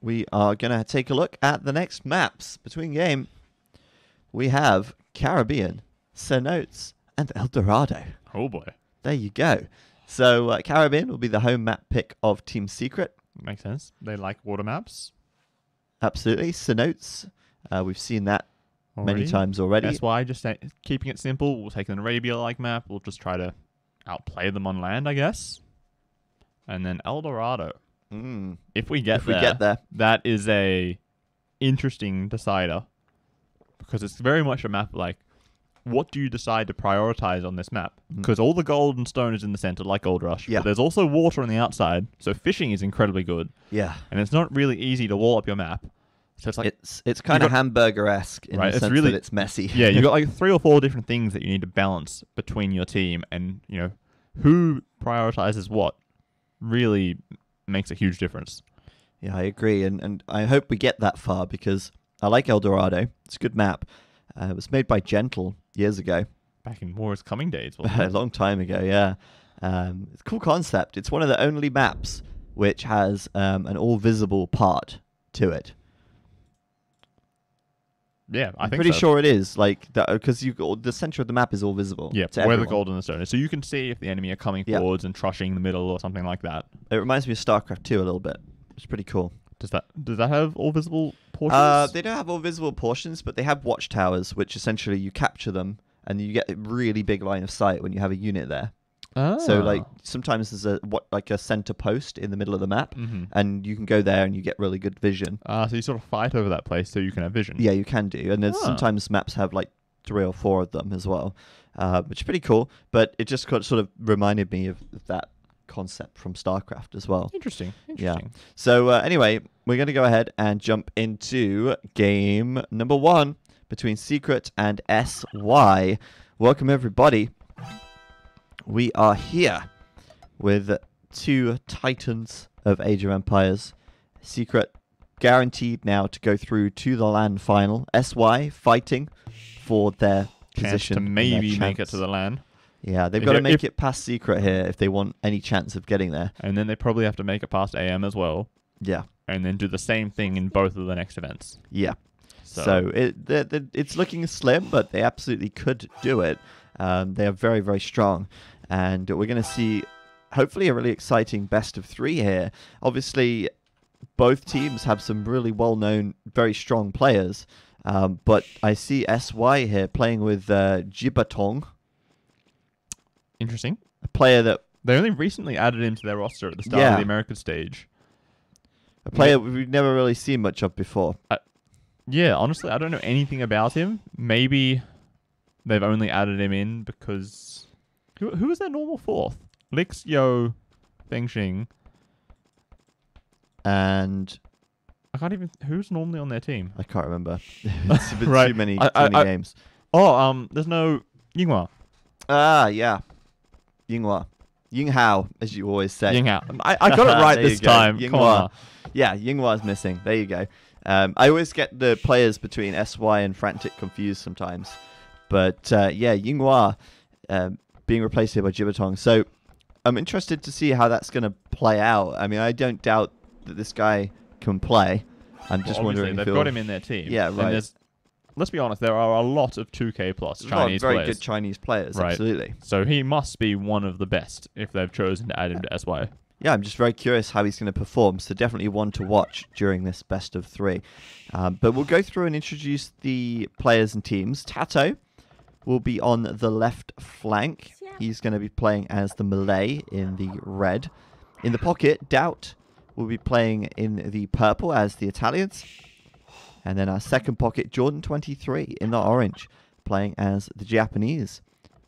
we are going to take a look at the next maps. Between game, we have Caribbean, Cenotes, and El Dorado. Oh boy. There you go. So Caribbean will be the home map pick of Team Secret. Makes sense. They like water maps. Absolutely. Cenotes, we've seen that many times already. That's why just keeping it simple. We'll take an Arabia-like map. We'll just try to outplay them on land, I guess. And then El Dorado. If we get there, that is a interesting decider. Because it's very much a map like, what do you decide to prioritize on this map? Because all the gold and stone is in the center, like Gold Rush. Yeah. But there's also water on the outside, so fishing is incredibly good. Yeah. And it's not really easy to wall up your map. So it's like it's kind of hamburger-esque in the sense that it's messy. Yeah, you've got like 3 or 4 different things that you need to balance between your team, and who prioritizes what really makes a huge difference. Yeah, I agree, and I hope we get that far because I like El Dorado. It's a good map. It was made by Gentle years ago. Back in War is Coming days, wasn't A it? long time ago, yeah. It's a cool concept. It's one of the only maps which has an all-visible part to it. Yeah, I think pretty so. sure it is, like because the center of the map is all visible. Yeah, to where everyone. the gold and the stone is. So you can see if the enemy are coming forwards and trushing the middle or something like that. It reminds me of StarCraft 2 a little bit. It's pretty cool. Does that have all visible portions? They don't have all visible portions, but they have watchtowers, which essentially you capture them and you get a really big line of sight when you have a unit there. So like sometimes there's a center post in the middle of the map, and you can go there and you get really good vision. So you sort of fight over that place so you can have vision. Yeah, you can do, and there's sometimes maps have like 3 or 4 of them as well, which is pretty cool. But it just sort of reminded me of that concept from StarCraft as well. Interesting. Yeah. So anyway, we're going to go ahead and jump into game number 1 between Secret and SY. Welcome everybody. We are here with 2 titans of Age of Empires. Secret guaranteed now to go through to the LAN final. SY fighting for their position to maybe make it to the LAN. Yeah, they've got to make it past Secret here if they want any chance of getting there. And then they probably have to make it past AM as well. Yeah. And then do the same thing in both of the next events. Yeah. So it's looking slim, but they absolutely could do it. They are very, very strong. And we're going to see, hopefully, a really exciting best of 3 here. Obviously, both teams have some really well-known, very strong players. But I see SY here playing with Jibatong. Interesting. A player that... They only recently added him to their roster at the start of the American stage. A player we've never really seen much of before. Yeah, honestly, I don't know anything about him. Maybe they've only added him in because... Who was their normal 4th? Lix, Yo, Fengxing. And... I can't even... Who's normally on their team? I can't remember. It's a bit too many names. There's no Yinghua. Ah, yeah. Yinghua. Yinghao, as you always say. Yinghao. I got it right this time. Yinghua. Yeah, Yinghua's missing. There you go. I always get the players between SY and Frantic confused sometimes. But, yeah, Yinghua being replaced here by Jibatong. So, I'm interested to see how that's going to play out. I mean, I don't doubt that this guy can play. I'm just wondering if they've got him in their team. Yeah, right. And let's be honest, there are a lot of 2K plus Chinese players. Very good Chinese players, right. Absolutely. So he must be one of the best if they've chosen to add him to SY. Yeah, I'm just very curious how he's going to perform. So definitely one to watch during this best of 3. But we'll go through and introduce the players and teams. Tato will be on the left flank. He's going to be playing as the Malay in the red. In the pocket, Doubt will be playing in the purple as the Italians. And then our second pocket, Jordan 23 in the orange, playing as the Japanese.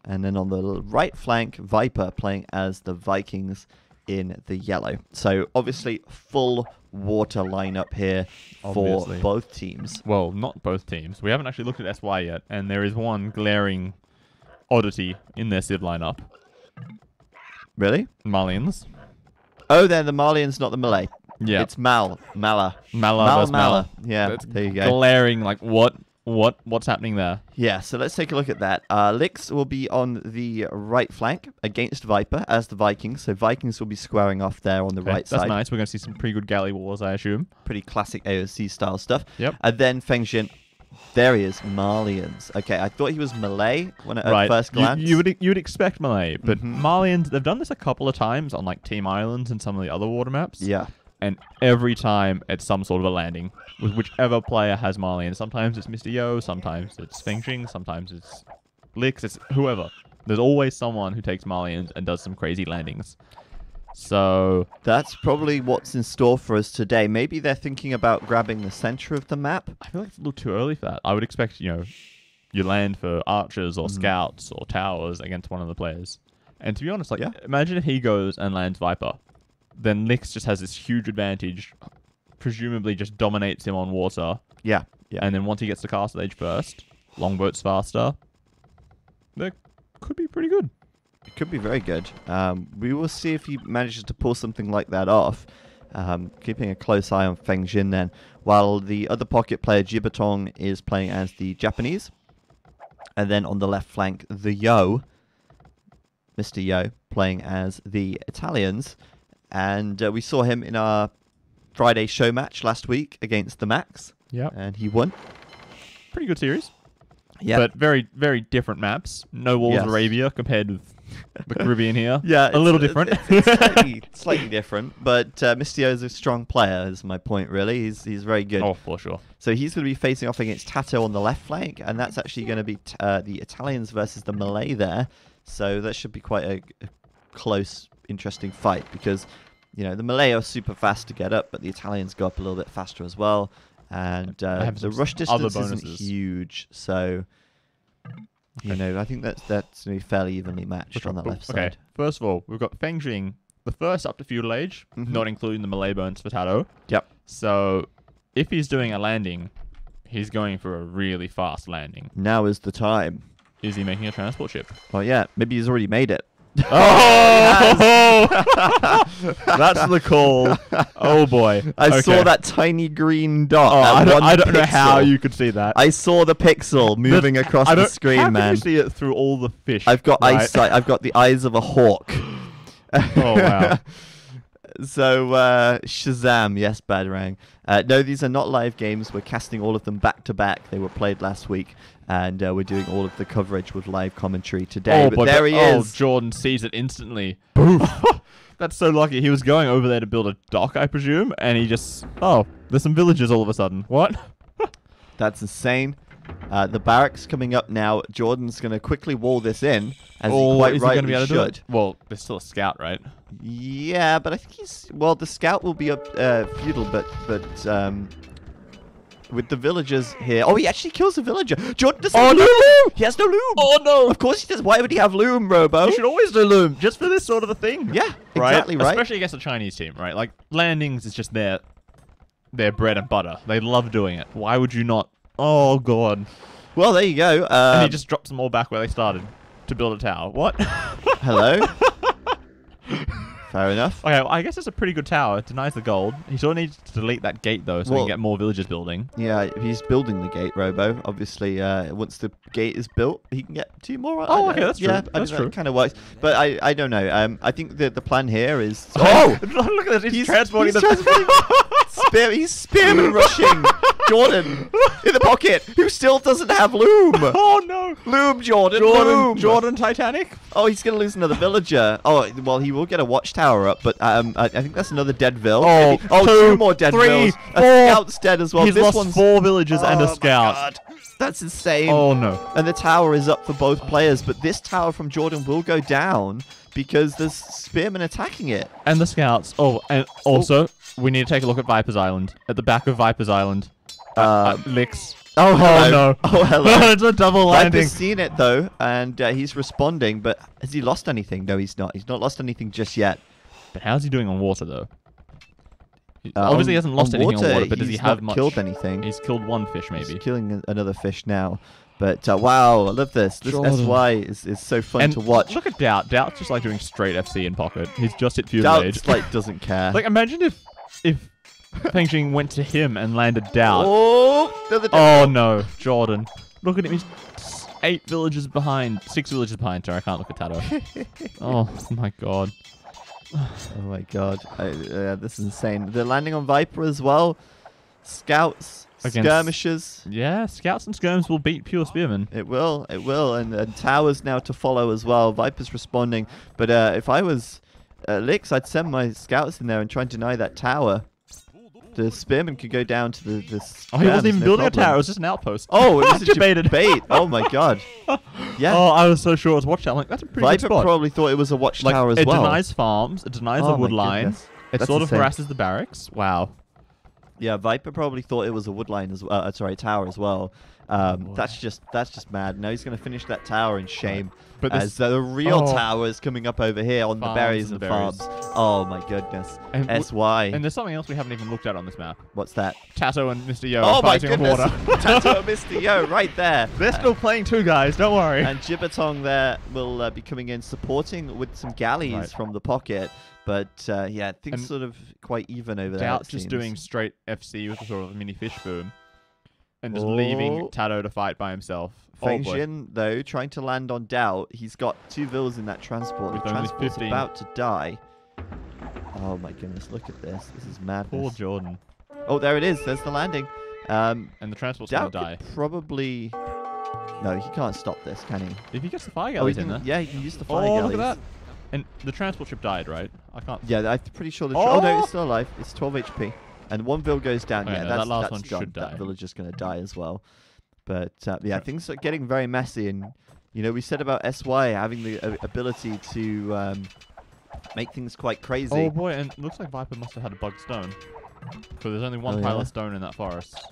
And then on the right flank, Viper playing as the Vikings in the yellow. So obviously full water lineup here for both teams. Well, not both teams. We haven't actually looked at SY yet, and there is one glaring oddity in their Civ lineup. Really? Malians. Oh, they're the Malians, not the Malay. Yeah. It's Mala. Mala. Yeah, That's there you go. glaring, like, what? What's happening there? Yeah, so let's take a look at that. Lix will be on the right flank against Viper as the Vikings. So Vikings will be squaring off there on the right side. That's nice. We're going to see some pretty good galley wars, I assume. Pretty classic AOC style stuff. Yep. And then Fengjin. There he is, Malians. Okay, I thought he was Malay at first glance. You would expect Malay, but Malians, they've done this a couple of times on like Team Islands and some of the other water maps. Yeah. And every time it's some sort of a landing with whichever player has Malians. Sometimes it's Mr. Yo, sometimes it's Fengjin, sometimes it's Lix, it's whoever. There's always someone who takes Malians and does some crazy landings. So that's probably what's in store for us today. Maybe they're thinking about grabbing the center of the map. I feel like it's a little too early for that. I would expect, you land for archers or scouts or towers against one of the players. And to be honest, imagine if he goes and lands Viper. Then Lix just has this huge advantage, presumably just dominates him on water. Yeah. And then once he gets to castle age first, longboat's faster. That could be pretty good. It could be very good. We will see if he manages to pull something like that off. Keeping a close eye on Fengjin then. While the other pocket player, Jibatong, is playing as the Japanese. And then on the left flank, the Yo, Mr. Yo, playing as the Italians. And we saw him in our Friday show match last week against the Max. Yeah. And he won. Pretty good series. Yeah. But very, very different maps. No Walls of Arabia compared with the Caribbean here. Yeah. A little different. It's slightly different. But Mr. Yo is a strong player, is my point, really. He's very good. Oh, for sure. So he's going to be facing off against Tato on the left flank. And that's actually going to be the Italians versus the Malay there. So that should be quite a close, interesting fight. Because, the Malay are super fast to get up, but the Italians go up a little bit faster as well. And the rush distance isn't huge, so I think that's going to be fairly evenly matched on that left side. First of all, we've got Fengjin, the first up to feudal age, not including the Malay bones for Tato. Yep. So if he's doing a landing, he's going for a really fast landing. Now is the time. Is he making a transport ship? Oh yeah, maybe he's already made it. Oh! That's the call. Oh boy! I saw that tiny green dot. I don't know how you could see that. I saw the pixel moving across the screen, how man. How can you see it through all the fish? I've got eyesight. I've got the eyes of a hawk. Oh wow! So Shazam, yes, Badrang. No, these are not live games. We're casting all of them back to back. They were played last week. And we're doing all of the coverage with live commentary today. But there he is. Jordan sees it instantly. Boof. That's so lucky. He was going over there to build a dock, I presume, and he just... Oh, there's some villagers all of a sudden. What? That's insane. The barracks coming up now. Jordan's going to quickly wall this in, as he quite rightly should. Well, there's still a scout, right? Yeah, but I think he's... Well, the scout will be up feudal, but with the villagers here. Oh, he actually kills the villager. Jordan doesn't have loom. He has no loom. Oh, no. Of course he does. Why would he have loom, Robo? You should always do loom, just for this sort of a thing. Yeah, exactly right. Especially against a Chinese team, right? Like, landings is just their bread and butter. They love doing it. Why would you not? Oh, God. Well, there you go. And he just drops them all back where they started to build a tower. What? Hello? Fair enough. Okay, well, I guess it's a pretty good tower. It denies the gold. He sort of needs to delete that gate, though, so he can get more villagers building. Yeah, he's building the gate, Robo. Obviously, once the gate is built, he can get 2 more. Oh, okay, that's true. Yeah, that's true. That kind of works. But I don't know. I think that the plan here is... Oh! Look at this. He's transporting He's spearman rushing Jordan in the pocket, who still doesn't have loom. Oh, no. Loom, Jordan. Loom. Jordan Titanic. Oh, he's going to lose another villager. Oh, well, he will get a watchtower up, but I think that's another dead vill. Oh, 2 more dead vills. A scout's dead as well. He's lost 4 villagers and a scout. God. That's insane. Oh, no. And the tower is up for both players, but this tower from Jordan will go down because there's spearmen attacking it. And the scouts. Oh, and also, we need to take a look at Viper's Island. At the back of Viper's Island. Lix. Oh, hello. No. Oh, hello. It's a double landing. Viper's seen it, though, and he's responding, but has he lost anything? No, he's not. He's not lost anything just yet. But how's he doing on water, though? Obviously, he hasn't lost anything on water, but does he have much? He's not killed anything. He's killed 1 fish, maybe. He's killing another fish now. But, wow, I love this. This SY is so fun to watch. Look at Doubt. Doubt's just, like, doing straight FC in pocket. He's just hit feudal age. Doubt, like, doesn't care. Like, imagine if Feng went to him and landed down. Oh, no, Jordan. Look at him. He's 8 villages behind. 6 villages behind. Sorry, I can't look at Tato. Oh, my God. Oh, my God. This is insane. They're landing on Viper as well. Scouts, skirmishers. Yeah, scouts and skirms will beat pure spearmen. It will. And towers now to follow as well. Viper's responding. But if I was Lix, I'd send my scouts in there and try and deny that tower. The spearman could go down to the Oh, he wasn't even building a tower. It was just an outpost. Oh, it was a debated bait. Oh, my God. Yeah. Oh, I was so sure it was a watchtower. I'm like, that's a pretty good spot. Viper probably thought it was a watchtower as well. It denies farms. It denies the wood line. It sort of harasses the barracks. Wow. Yeah, Viper probably thought it was a wood line as well. Sorry, tower as well. That's just mad. Now he's going to finish that tower in shame. But as the real tower is coming up over here on the berries and farms. Oh my goodness. And SY. And there's something else we haven't even looked at on this map. What's that? Tato and Mr. Yo are fighting on water. Tato and Mr. Yo right there. They're still playing too, guys. Don't worry. And Jibbertong there will be coming in, supporting with some galleys from the pocket. But yeah, things sort of quite even over there. Doubt's just doing straight FC with a sort of mini fish boom. And just leaving Tato to fight by himself. Feng Xin, though, trying to land on Doubt. He's got 2 vills in that transport. The transport's about to die. Oh my goodness, look at this. This is madness. Poor Jordan. Oh, there it is. There's the landing. And the transport's going to die. Probably... No, he can't stop this, can he? If he gets the fire galleys in there. Yeah, he can use the fire galleys. Oh, look at that. And the transport ship died, right? I can't... Yeah, I'm pretty sure the... Oh, no, it's still alive. It's 12 HP. And 1 vill goes down. Okay, yeah, no, that's that last that's one done. should die. That villager's going to die as well. But yeah, things are getting very messy. And, you know, we said about SY having the ability to make things quite crazy. Oh, boy. And it looks like Viper must have had a bug stone. So there's only 1 pile of stone in that forest.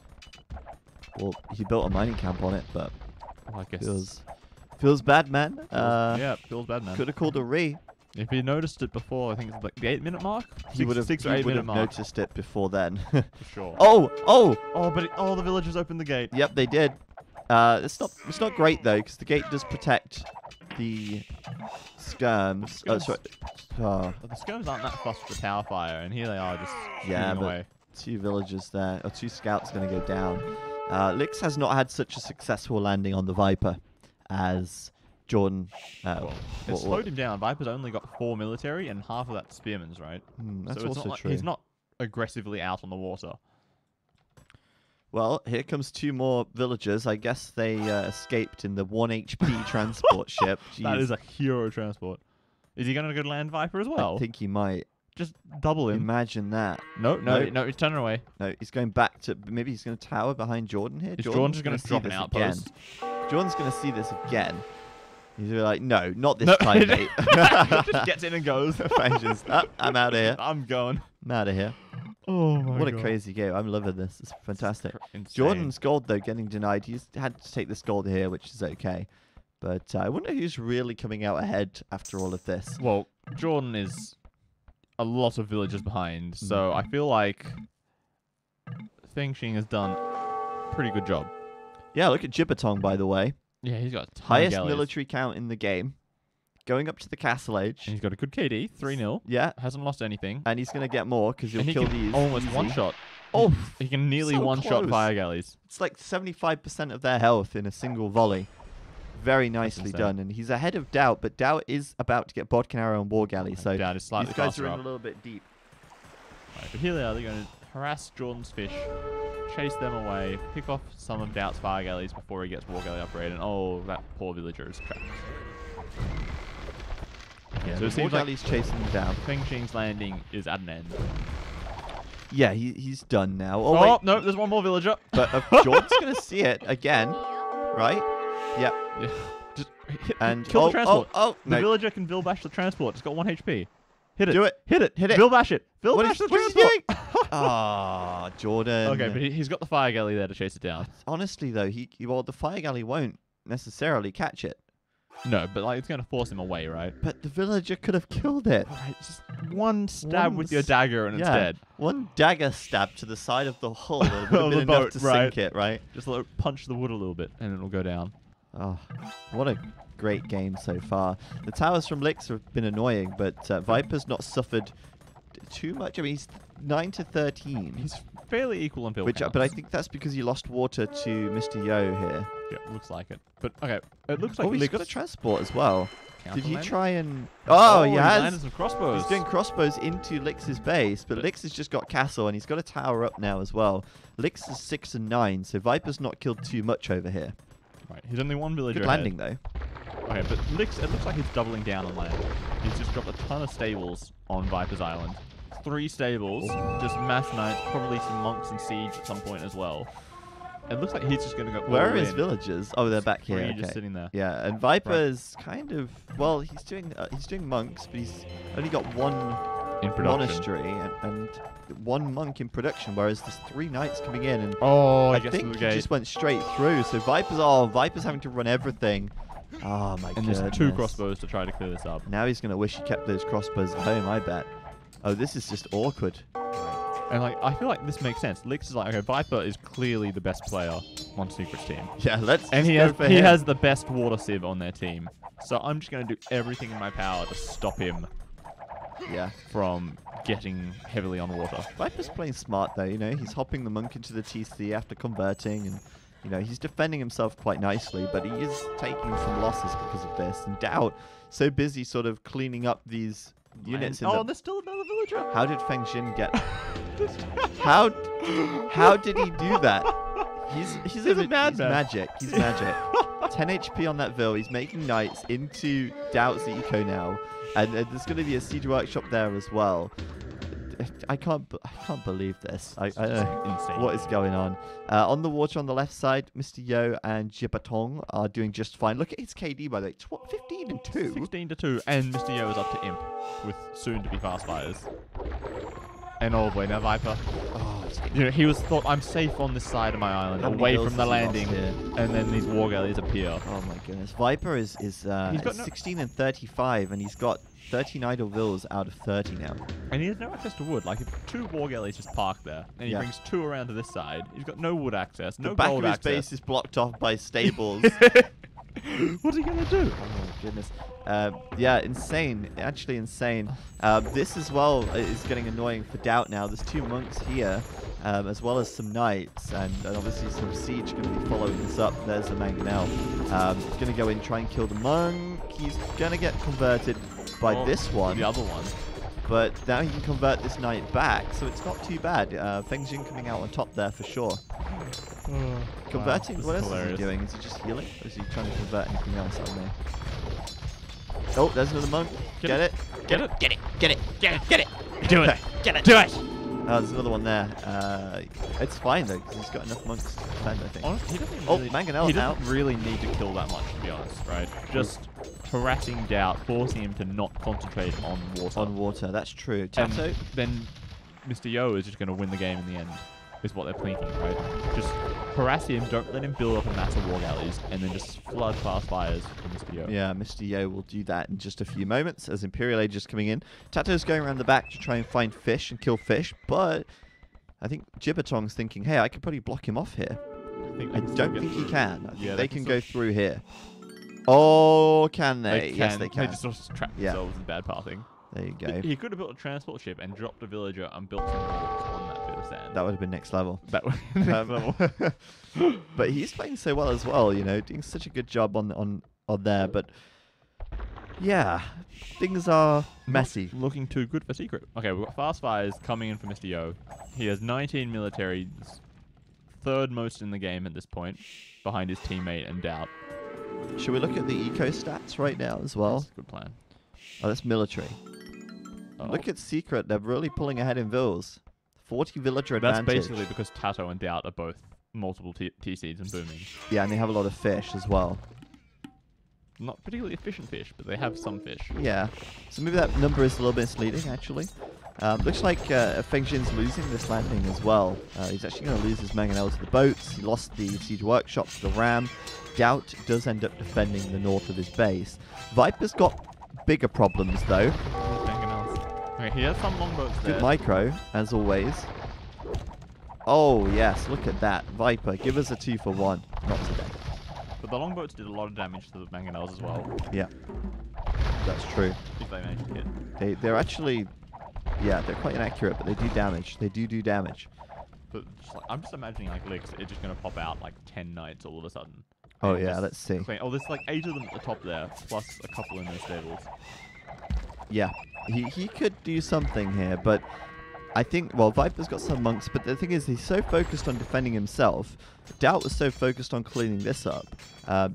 Well, he built a mining camp on it, but I guess feels bad, man. Yeah, feels bad, man. Could have called a re. If he noticed it before, I think it's like the 8-minute mark. He would have 6 or 8 minute mark. Noticed it before then. For sure. Oh, The villagers opened the gate. Yep, they did. It's not great though, because the gate does protect the skirms. Oh, sorry. The skirms aren't that fussed for tower fire, and here they are just away. 2 villagers there, or 2 scouts going to go down. Lix has not had such a successful landing on the Viper as Jordan. It slowed him down. Viper's only got 4 military, and half of that's spearmen's, right? That's so also true. He's not aggressively out on the water. Well, here comes 2 more villagers. I guess they escaped in the 1 HP transport ship. Jeez. That is a hero transport. Is he going to go land Viper as well? I think he might. Just double him. Imagine that. No, he's turning away. No, he's going back to... Maybe he's going to tower behind Jordan here. Is Jordan just going to drop an outpost? Jordan's going to see this again. He's going to be like, no, not this time, mate. Just gets in and goes. I'm out of here. I'm going. I'm out of here. Oh, my God. What a crazy game. I'm loving this. It's fantastic. Insane. Jordan's gold, though, getting denied. He's had to take this gold here, which is okay. But I wonder who's really coming out ahead after all of this. Well, Jordan is a lot of villagers behind, so I feel like Feng Xin has done a pretty good job. Yeah, look at Jibbertong, by the way. Yeah, he's got a ton highest of military count in the game. Going up to the castle age. And he's got a good KD, 3-0. Yeah. Hasn't lost anything. And he's going to get more because he'll kill these. Almost one-shot. Oh, he can nearly one-shot fire galleys. It's like 75% of their health in a single volley. Very nicely done. And he's ahead of Doubt, but Doubt is about to get Bodkin Arrow and War Galley. So Doubt is slightly these guys are in a little bit deep. Right, but here they are. They're going to harass Jordan's fish, chase them away, pick off some of Doubt's fire galleys before he gets War Galley upgraded. And oh, that poor villager is trapped. Yeah, so it seems like he's chasing them down. Feng Xing's landing is at an end. Yeah, he's done now. Oh, wait. No, there's 1 more villager. But Jordan's going to see it again, right? Yep. Yeah. Just kill the transport. The villager can Vill bash the transport. It's got 1 HP. Hit it. Do it. Hit it. Hit it. Vill bash it. Vill What bash the is he transport. doing? Ah, Jordan. Okay, but he's got the fire galley there to chase it down. Honestly, though, the fire galley won't necessarily catch it. No, but like it's going to force him away, right? But the villager could have killed it. Right, just 1 stab with your dagger and it's dead. 1 dagger stab to the side of the hull would have been enough to sink it, right? Just punch the wood a little bit and it'll go down. Oh, what a great game so far. The towers from Lix have been annoying, but Viper's not suffered too much. I mean, 9 to 13. He's fairly equal in build counts. But I think that's because you lost water to Mr. Yo here. Yeah, looks like it. But okay, it looks like he's got a transport as well. Did he try and... Oh, he has. landed some crossbows. He's doing crossbows into Lix's base, but Lix has just got castle and he's got a tower up now as well. Lix is 6 and 9, so Viper's not killed too much over here. Right, he's only one villager. Good landing though. Okay, but Lix, it looks like he's doubling down on land. He's just dropped a ton of stables on Viper's Island. 3 stables, just mass knights, probably some monks in siege at some point as well. It looks like he's just going to go. Where are his villagers? Oh, they're back here. Okay. Just sitting there. Yeah, and Viper's kind of he's doing monks, but he's only got one monastery and 1 monk in production, whereas there's 3 knights coming in, and I think he just went straight through. So Viper's having to run everything. Oh my god! And there's 2 crossbows to try to clear this up. Now he's going to wish he kept those crossbows at home, I bet. Oh, this is just awkward. And like, I feel like this makes sense. Lix is like, okay, Viper is clearly the best player on Secret's team. Yeah, he has the best water sieve on their team. So I'm just going to do everything in my power to stop him. Yeah. From getting heavily on water. Viper's playing smart though. You know, he's hopping the monk into the TC after converting, and you know he's defending himself quite nicely. But he is taking some losses because of this. And Doubt so busy sort of cleaning up these units. There's still another villager. How did Feng Xin get? How did he do that? He's a madman. He's magic. He's magic. 10 HP on that Vil. He's making knights into Doubt's eco now, and there's going to be a siege workshop there as well. I can't believe this. I don't know insane. What is going on. On the water on the left side, Mr. Yo and Jibatong are doing just fine. Look at his KD by the way. 15 and 2. 16 to 2, and Mr. Yo is up to Imp with soon to be fast fires. And oh boy, now Viper. You know, he thought, I'm safe on this side of my island, away from the landing, and then these war galleys appear. Oh my goodness. Viper is 16 and 35, and he's got 13 idle vills out of 30 now. And he has no access to wood. Like, if 2 war galleys just park there, and he brings 2 around to this side, he's got no wood access, no gold access. The back of his base is blocked off by stables. What's he gonna do? Oh my goodness. Yeah, insane. Actually insane. This as well is getting annoying for Doubt now. There's 2 monks here, as well as some knights, and obviously some siege going to be following this up. There's the Mangonel. He's going to go in, try and kill the monk. He's going to get converted by this one. The other one. But now he can convert this knight back, so it's not too bad. Feng Xin coming out on top there for sure. Converting? What else is he doing? Is he just healing? Or is he trying to convert anything else out there? Oh, there's another monk. Get it. Get it. Get it. Get it. Get it. Get it. Do it. Get it. Do it. Oh, there's another one there. It's fine though, because he's got enough monks to defend, I think. Honestly, he doesn't really need to kill that much, to be honest, right? Just harassing Doubt, forcing him to not concentrate on water. On water, that's true. Tato? Then Mr. Yo is just going to win the game in the end, is what they're thinking, right? Just harass him, don't let him build up a massive war galleys, and then just flood fast fires for Mr. Yo. Yeah, Mr. Yo will do that in just a few moments as Imperial Age is coming in. Tato's going around the back to try and find fish and kill fish, but I think Jibatong's thinking, hey, I could probably block him off here. I don't think he can. I think they can go through here. Oh, can they? Yes, they can. They just sort of trap themselves in bad pathing. There you go. He could have built a transport ship and dropped a villager and built some walls on that bit of sand. That would have been next level. That would have been next level. But he's playing so well as well, you know, doing such a good job on there. But yeah, things are messy. Looking too good for Secret. Okay, we've got fast fires coming in for Mr. Yo. He has 19 military, 3rd most in the game at this point, behind his teammate and Doubt. Should we look at the eco stats right now as well? That's a good plan. Oh, that's military. Oh. Look at Secret. They're really pulling ahead in vills. 40 villager advantage. That's basically because Tato and Doubt are both multiple T-seeds and booming. Yeah, and they have a lot of fish as well. Not particularly efficient fish, but they have some fish. Yeah. So maybe that number is a little bit misleading, actually. Looks like Feng Xin's losing this landing as well. He's actually going to lose his Mangonel to the boats. He lost the siege workshop to the ram. Doubt does end up defending the north of his base. Viper's got bigger problems, though. Okay, he has some longboats there. Good micro, as always. Oh, yes, look at that. Viper, give us a 2 for 1. Not today. But the longboats did a lot of damage to the Mangonels as well. Yeah, that's true. If they managed to hit. They're actually Yeah, they're quite inaccurate, but they do damage. They do damage. But I'm just imagining like Licks, it's just gonna pop out like 10 knights all of a sudden. Oh yeah, let's see. Oh, there's like 8 of them at the top there, plus a couple in their stables. Yeah, he could do something here, but I think, well, Viper's got some monks, but the thing is, he's so focused on defending himself. Doubt was so focused on cleaning this up.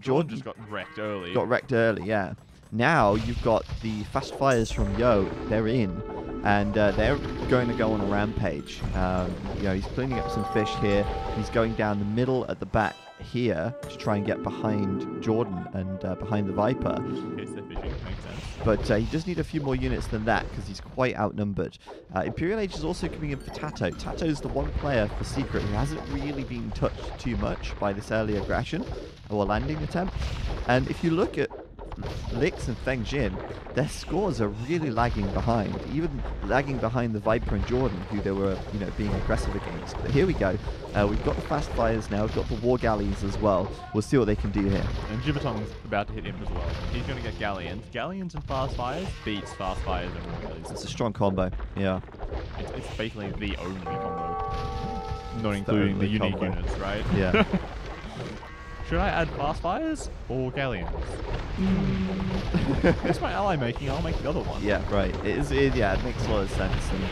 Jordan just got wrecked early. Got wrecked early, yeah. Now you've got the fast fires from Yo. They're in, and they're going to go on a rampage. You know, he's cleaning up some fish here. He's going down the middle at the back here to try and get behind Jordan and behind the Viper. In case they're fishing, makes sense. But he does need a few more units than that because he's quite outnumbered. Imperial Age is also coming in for Tato. Tato's the one player for Secret who hasn't really been touched too much by this early aggression or landing attempt. And if you look at Licks and Feng Jin, their scores are really lagging behind, even lagging behind the Viper and Jordan, who they were, you know, being aggressive against. But here we go. We've got the fast fires now. We've got the war galleys as well. We'll see what they can do here. And Gibbetong's about to hit him as well. He's going to get galleons. Galleons and fast fires beats fast fires and war galleys. It's a strong combo. Yeah. It's basically the only combo, not including the unique units, right? Yeah. Should I add fast fires or galleons? It's my ally making. I'll make the other one. Yeah, right. Yeah, it makes a lot of sense. And,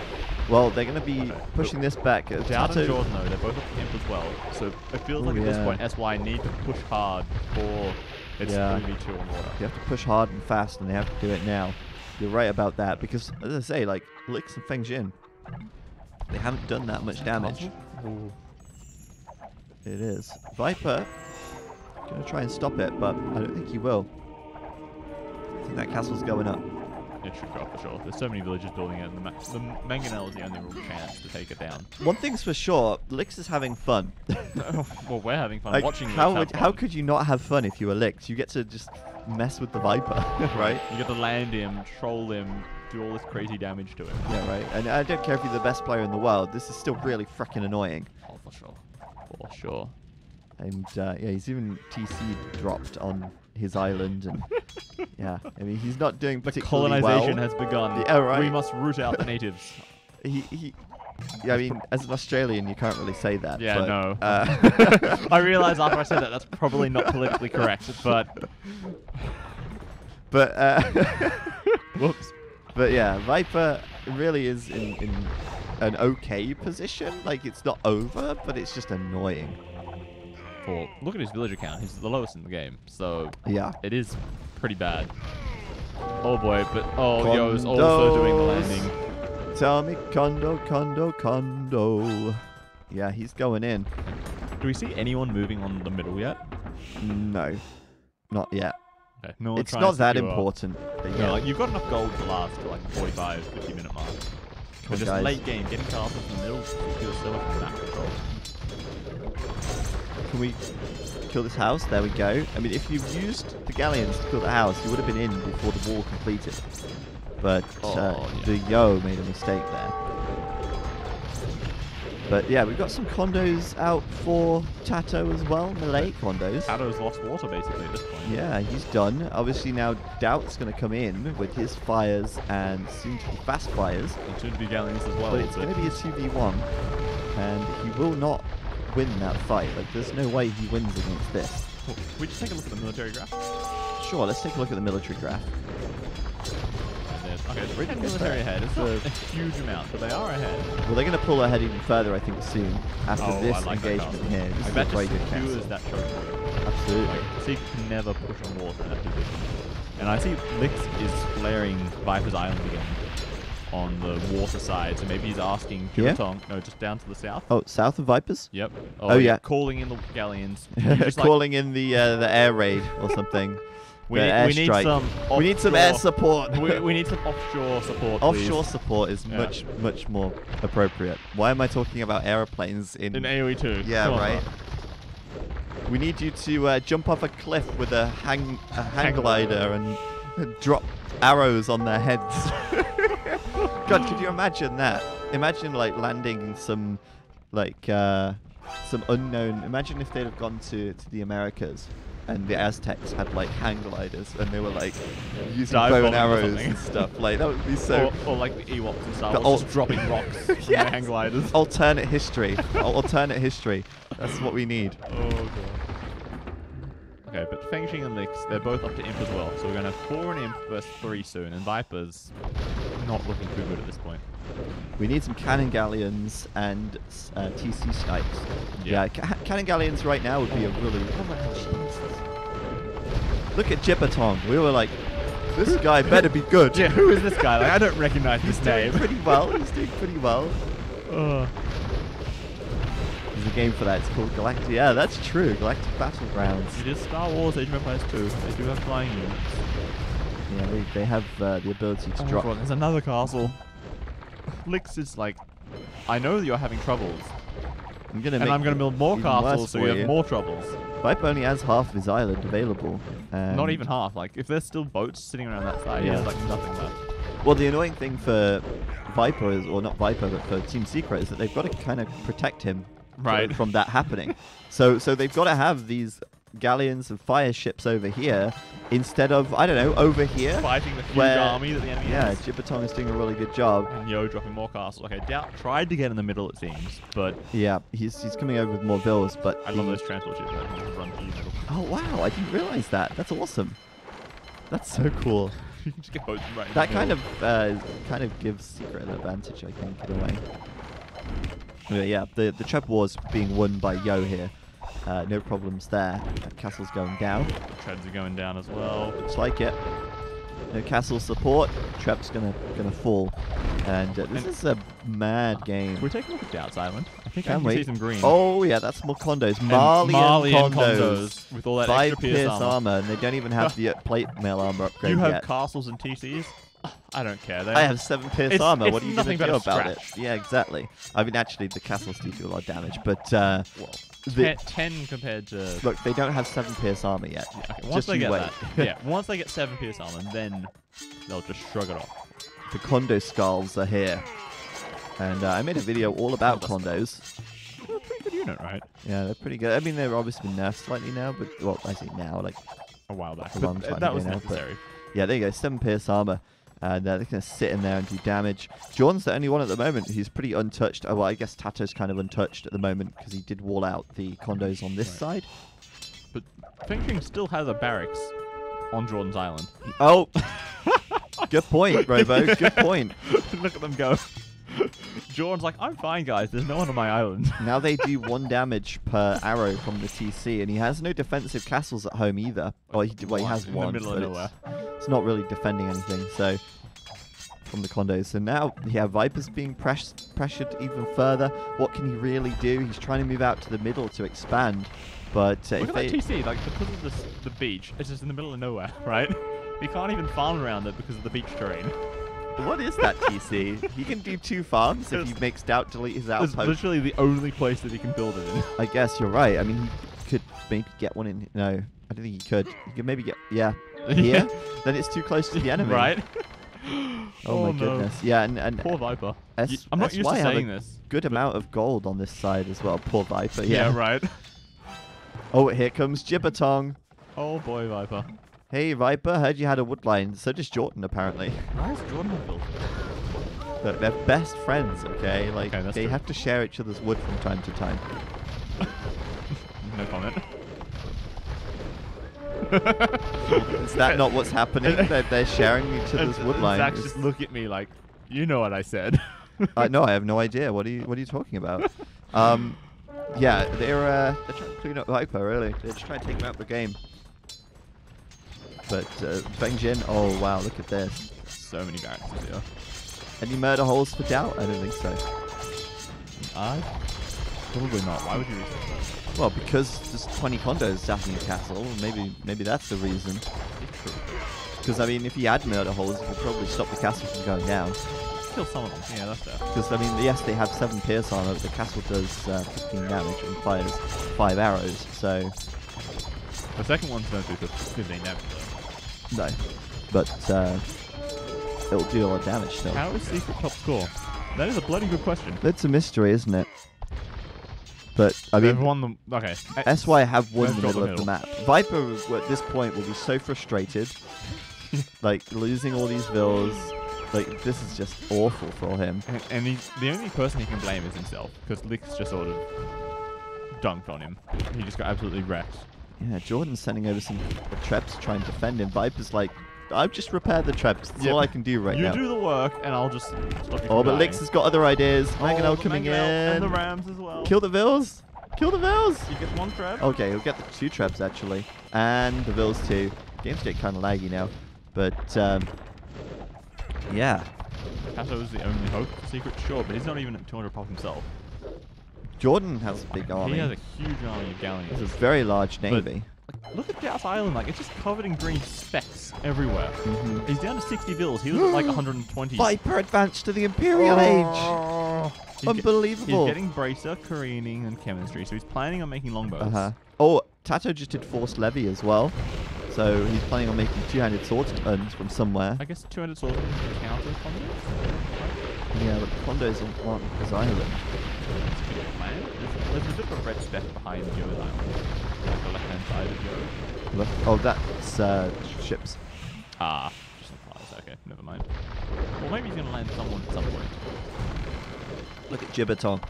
well, they're going to be pushing this back. Dowd and Jordan, though, they're both at the imp as well. So it feels like at this point, SY need to push hard for it's 3v2 on water. You have to push hard and fast, and they have to do it now. You're right about that, because, as I say, like, Licks and Feng Jin, they haven't done that much damage. Ooh. It is. Viper going to try and stop it, but I don't think he will. I think that castle's going up. It should go up for sure. There's so many villagers building it, and the Mangonel is the only real chance to take it down. One thing's for sure, Licks is having fun. Well, we're having fun like, watching how could you not have fun if you were Licks? You get to just mess with the Viper, right? You get to land him, troll him, do all this crazy damage to him. Yeah, right. And I don't care if you're the best player in the world, this is still really freaking annoying. Oh, for sure. For sure. And yeah, he's even TC dropped on his island, and yeah, I mean, he's not doing particularly well. The colonization has begun. Yeah, right. We must root out the natives. Yeah, I mean, as an Australian, you can't really say that. Yeah, but, no. I realised after I said that that's probably not politically correct, but whoops. But yeah, Viper really is in an okay position. Like, it's not over, but it's just annoying. Look at his villager count. He's the lowest in the game, so yeah, it is pretty bad. Oh boy, but Yo's also doing the landing. Tell me Kondo. Yeah, he's going in. Do we see anyone moving on the middle yet? No, not yet. Okay, no. It's not that important. Yeah, like, you've got enough gold to last to like 45, 50 minute mark. But just late game, getting castles in the middle feels so much map control. Can we kill this house? There we go. I mean, if you used the galleons to kill the house, you would have been in before the wall completed. But the Yo made a mistake there. But yeah, we've got some condos out for Tato as well. Melee condos. Tato's lost water basically at this point. Yeah, he's done. Obviously now Doubt's going to come in with his fires and soon to be fast fires. And soon to be galleons as well. But it's going to be a 2v1. And he will not win that fight. Like, there's no way he wins against this. Cool. Can we just take a look at the military graph? Sure, let's take a look at the military graph. Okay, the British military ahead. It's not a huge amount, but they are ahead. Well, they're going to pull ahead even further, I think, soon. After this engagement here. This is a very good castle. That choke. Absolutely. Like, Seek can never push on water in that position. And I see Licks is flaring Viper's Island again on the water side, so maybe he's asking Gibbetong, no, just down to the south. Oh, south of Vipers? Yep. Oh yeah. Calling in the galleons. Calling in the air raid or something. We need some air support. we need some offshore support. Offshore support is much more appropriate. Why am I talking about aeroplanes in AoE 2? Yeah, right. We need you to jump off a cliff with a hang glider and drop arrows on their heads. God, could you imagine that? Imagine like landing some unknown. Imagine if they'd have gone to the Americas and the Aztecs had like hang gliders, and they were like using Dive bow and bombing or arrows something. and stuff. Like that would be so. Or like the Ewoks and Star The Wars, just dropping rocks from Yes. their hang gliders. Alternate history. Alternate history. That's what we need. Oh god. Okay, but Feng Xing and Lix, they're both up to Imp as well. So we're going to have 4 and Imp versus 3 soon, and Viper's not looking too good at this point. We need some cannon galleons and TC snipes. Yeah, cannon galleons right now would be a really. Oh my Jesus. Look at Jibbertong. We were like, this guy better be good. Yeah, who is this guy? Like, I don't recognize this name. He's doing pretty well. He's doing pretty well. Ugh. There's a game for that. It's called Galactic. Yeah, that's true. Galactic Battlegrounds. It is Star Wars Age of Empires 2. They do have flying units. Yeah, they have the ability to drop. God, there's another castle. Lix is like, I know that you're having troubles. I'm gonna build more castles so you have more troubles. Viper only has half of his island available. Not even half. Like, if there's still boats sitting around that side, he has like nothing left. Well, the annoying thing for Viper is, or not Viper, but for Team Secret, is that they've got to kind of protect him from that happening. So they've got to have these galleons and fire ships over here instead of, I don't know, over here. Fighting the huge army that the enemy has. Yeah, Jibbertong is doing a really good job. And Yo dropping more castles. Okay, Doubt tried to get in the middle, it seems, but... Yeah, he's coming over with more vills, but... I love those transport ships that can run through the middle. Oh, wow, I didn't realize that. That's awesome. That's so cool. You can just get boats right in that the kind of gives Secret an advantage, I think, in a way. But yeah, the Trap War's being won by Yo here. No problems there. Castle's going down. Treads are going down as well. Looks like it. No castle support. Trap's gonna fall. And this is a mad game. Can we take a look at Doubt's Island? I think I can see some green. Oh yeah, that's more condos. Malian condos. With all that 5 extra pierce armor. And they don't even have the plate mail armor upgrade You have yet. castles and TCs? I don't care. I have 7 pierce armor. What are you going to do about scratch. it? Yeah, exactly. I mean, actually, the castles do a lot of damage, but... well, 10 compared to... Look, they don't have 7 pierce armor yet. Yeah, okay. Once they get that, once they get 7 pierce armor, then they'll just shrug it off. The condo skulls are here. And I made a video all about condos. They're a pretty good unit, right? Yeah, they're pretty good. I mean, they've obviously been nerfed slightly now, but... Well, I say now, like... A while back. A long time that was ago now, necessary. Yeah, there you go. 7 pierce armor. And they're going to sit in there and do damage. Jordan's the only one at the moment who's pretty untouched. Oh, well, I guess Tato's kind of untouched at the moment because he did wall out the condos on this side. But Feng Xing still has a barracks on Jordan's Island. Oh! Good point, Robo. Good point. Look at them go. Jordan's like, I'm fine, guys. There's no one on my island. Now they do 1 damage per arrow from the TC, and he has no defensive castles at home either. Well, he has one, in the middle of nowhere. It's not really defending anything. So from the condos. So now, yeah, Viper's being pressured even further. What can he really do? He's trying to move out to the middle to expand, but look at that TC. Like because of the beach, it's just in the middle of nowhere, right? He can't even farm around it because of the beach terrain. What is that TC? He can do 2 farms if he makes Doubt delete his outpost. It's literally the only place that he can build it in. I guess you're right. I mean, he could maybe get one in... No, I don't think he could. He could maybe get... Yeah. Here? Then it's too close to the enemy. Right? Oh my goodness. Yeah, and poor Viper. I'm not used to saying this. Good amount of gold on this side as well. Poor Viper. Yeah, right. Oh, here comes Jibbertong. Oh boy, Viper. Hey, Viper, heard you had a woodline. So does Jordan, apparently. Why is Jordan built? Look, they're best friends, okay? Like, okay, they have to share each other's wood from time to time. No comment. Is that not what's happening? They're sharing each other's wood line. Zach just look at me like, you know what I said. No, I have no idea. What are you talking about? Yeah, they're trying to clean up Viper, really. They're just trying to take him out of the game. But Feng Jin, oh wow, look at this. So many barracks here. Any murder holes for Doubt? I don't think so. Probably not. Why would you research that? Well, because there's 20 condos stacking a castle. Maybe that's the reason. Because I mean, if he had murder holes, he could probably stop the castle from going down. Kill some of them. Yeah, that's fair. Because I mean, yes, they have 7 pierce armor, but the castle does 15 damage and fires 5 arrows. So the second one's going to do 15 damage. No, but it'll do a lot of damage still. How is Secret top score? That is a bloody good question. It's a mystery, isn't it? But I mean, they've won the okay. SY have won the middle of the middle. map. Viper at this point will be so frustrated, like losing all these vills. Like this is just awful for him. And the only person he can blame is himself, because Lix just sort of dunked on him. He just got absolutely wrecked. Yeah, Jordan's sending over some traps to try and defend him. Viper's like, I've just repaired the traps. That's all I can do right now. You do the work, and I'll just stop you from but dying. Lix has got other ideas. Mangonel coming in. And the Rams as well. Kill the vills. Kill the vills. He gets one trap. Okay, he'll get the 2 traps actually. And the vills too. Game's getting kind of laggy now. But, yeah. Tato is the only hope for Secret, sure, but he's not even at 200 pop himself. Jordan has a big army. He has a huge army of galleons. It's a very large navy. But look at Doubt Island, like it's just covered in green specks everywhere. He's down to 60 vills. He was at like 120. Viper advanced to the Imperial Age. Unbelievable. He's getting Bracer, Careening, and Chemistry, so he's planning on making longbows. Oh, Tato just did Forced Levy as well. So he's planning on making 2-handed swords turns from somewhere. I guess 200 swords can counter condos? Yeah, but condos aren't his island. There's a bit of a red speck behind Joe's island. Like the left-hand side of Joe. Oh, that's ships. Ah, just implies. Okay, never mind. Well, maybe he's going to land someone at some point. Look at Gibberton.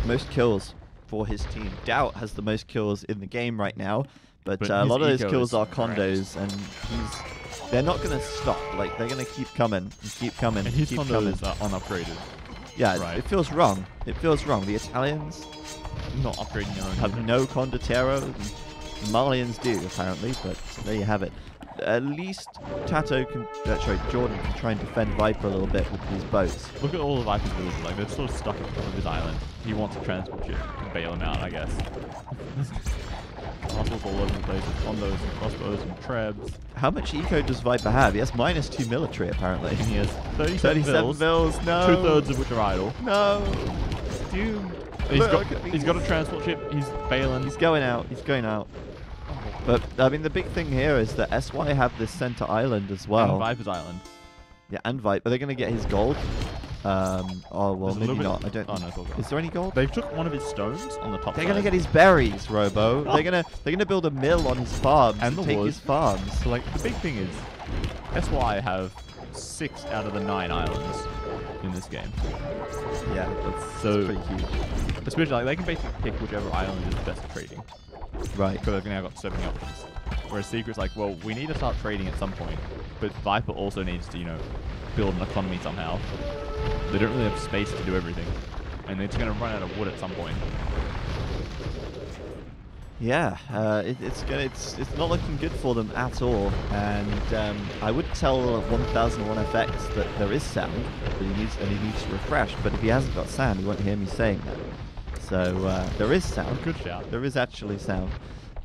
Most kills for his team. Doubt has the most kills in the game right now, but a lot of those kills are condos, and they're not going to stop. Like, they're going to keep coming and keep coming and his keep condos are unupgraded. Yeah, right. It feels wrong. It feels wrong. The Italians not upgrading their own have no condottiero. The Malians do, apparently, but there you have it. At least Jordan can try and defend Viper a little bit with these boats. Look at all the Viper's villages, like they're sort of stuck at the top of his island. He wants a transport ship to bail him out, I guess. Castles all over the place with condos and crossbows and trebs. How much eco does Viper have? He has -2 military, apparently. And he has 37 vills, no. 2/3 of which are idle. No. Dude. He's got a transport ship, he's bailing. He's going out, But, I mean, the big thing here is that SY have this center island as well. And Viper's island. Yeah, and Viper. Are they going to get his gold? Oh, well, maybe not. I don't know. Is there any gold? They took one of his stones on the top They're going to get his berries, Robo. They're gonna build a mill on his farms and take his farms. So, like, the big thing is, SY have 6 out of the 9 islands in this game. Yeah, that's pretty huge. Especially, like, they can basically pick whichever island is best at trading. Right. Because they've now got so many options. Whereas Secret's like, well, we need to start trading at some point. But Viper also needs to, build an economy somehow. They don't really have space to do everything. And they're just going to run out of wood at some point. Yeah, it's not looking good for them at all. And I would tell 1001FX that there is sound, but he needs to refresh. But if he hasn't got sound, he won't hear me saying that. So there is sound. Good shout. There is actually sound.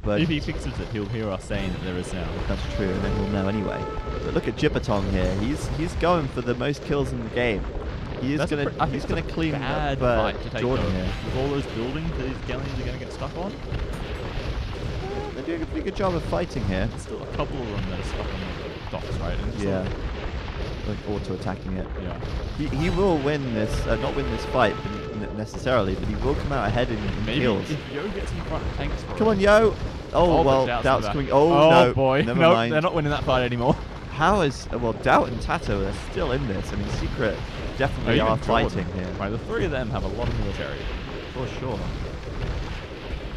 But if he fixes it, he'll hear us saying that there is sound. That's true, and then he'll know anyway. But look at Gibberton here. He's going for the most kills in the game. He's gonna clean up Jordan here. With all those buildings that his galleons are gonna get stuck on. They're doing a pretty good job of fighting here. There's still a couple of them that are stuck on the docks, right? And yeah. Like auto-attacking it. Yeah. He will win this, not win this fight necessarily, but he will come out ahead in kills. If Yo gets in front of tanks. Come on, Yo! Oh, well, Doubt's coming. Oh, no. Boy. Never mind. They're not winning that fight anymore. How is... Well, Doubt and Tato are still in this. I mean, Secret definitely are fighting here. Right, the 3 of them have a lot of military. For sure.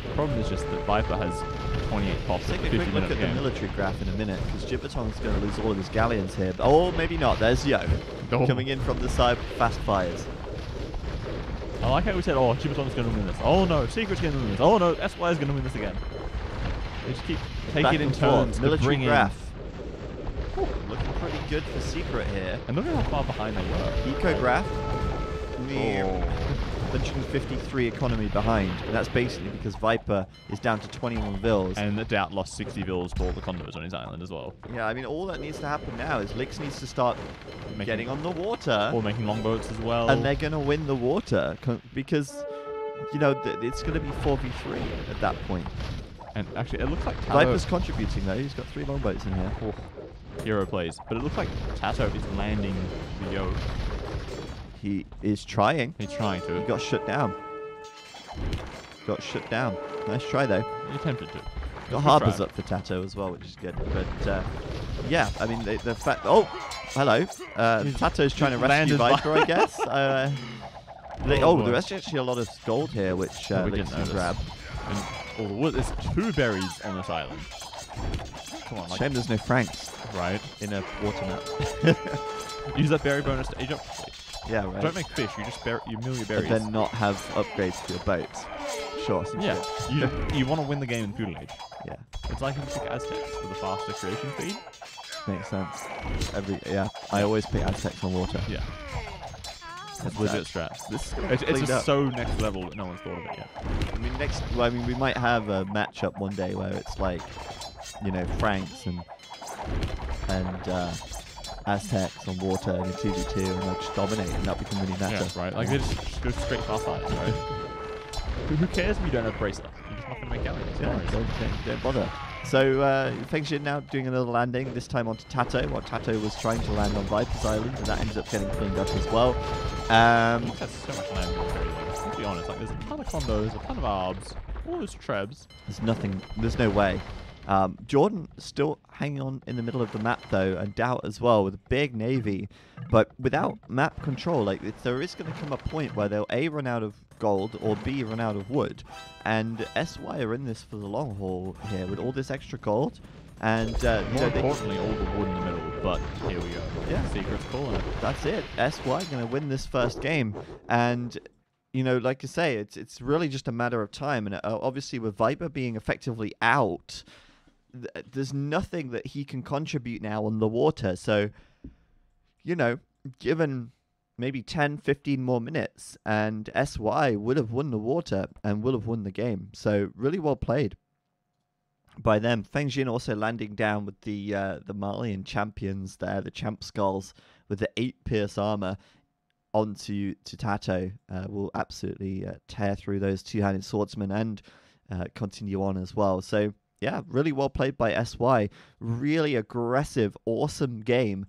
The problem is just that Viper has 28 pops. Take a quick look at the military graph in a minute, because Gibberton's going to lose all of his galleons here. But, oh, maybe not. There's Yo. Coming in from the side with fast fires. I like how we said, oh, Gibberton's going to win this. Oh, no, Secret's going to win this. Oh, no, SY is going to win this again. They just keep taking it in turns. Military graph. Looking pretty good for Secret here. And look at how far behind they were. Eco graph. 153 economy behind. And that's basically because Viper is down to 21 vills. And the Doubt lost 60 vills to all the condos on his island as well. Yeah, I mean, all that needs to happen now is Lix needs to start getting on the water. Or making longboats as well. And they're going to win the water because, it's going to be 4v3 at that point. And actually, it looks like Tato... Viper's contributing, though. He's got 3 longboats in here. Oh, hero plays. But it looks like Tato is landing the Yo. He is trying. He's trying to. He got shut down. got shut down. Nice try, though. You tempted to. Got Harper's up for Tato as well, which is good. But, yeah, I mean, the fact... Oh, hello. Tato's trying to rescue Viper, I guess. There's actually a lot of gold here, which we can grab. There's 2 berries on this island. Come on, shame there's no Franks. Right. In a water map. Use that berry bonus to age up. Yeah, right. Don't make fish, you mill your berries. But then not have upgrades to your boats. Sure. Yeah. You want to win the game in feudal age. Yeah. It's like if you pick Aztecs for the faster creation speed. Makes sense. I always pick Aztecs on water. Yeah. That's legit strat. It's just so next level that no one's thought of it yet. I mean, we might have a matchup one day where it's like, you know, Franks and Aztecs on water in a 2v2 and they'll just dominate and that'll become really meta. Yeah, right. Like they just go straight past that, right? Who cares if you don't have bracelet? You're just not going to make galleons. Yeah, don't bother. So, Fengshin now doing another landing, this time onto Tato, while Tato was trying to land on Viper's Island, and that ended up getting cleaned up as well. That's so much land in very low. Let's be honest, like, there's a ton of condos, a ton of arbs, all those trebs. There's no way. Jordan still hanging on in the middle of the map, though, and Doubt as well, with a big navy. But without map control, like, there is going to come a point where they'll A, run out of gold, or B, run out of wood. And SY are in this for the long haul here, with all this extra gold. And, more importantly, all the wood in the middle. But here we go. Yeah. Secret's calling it. That's it. SY going to win this first game. And... you know, like I say, it's really just a matter of time. And obviously with Viper being effectively out, there's nothing that he can contribute now on the water. So, you know, given maybe 10, 15 more minutes, and SY would have won the water and would have won the game. So really well played by them. Fengshin also landing down with the Malian champions there, the champ skulls with the 8 pierce armor. Onto Tato will absolutely tear through those 2-handed swordsmen and continue on as well. So yeah, really well played by SY. Really aggressive, awesome game.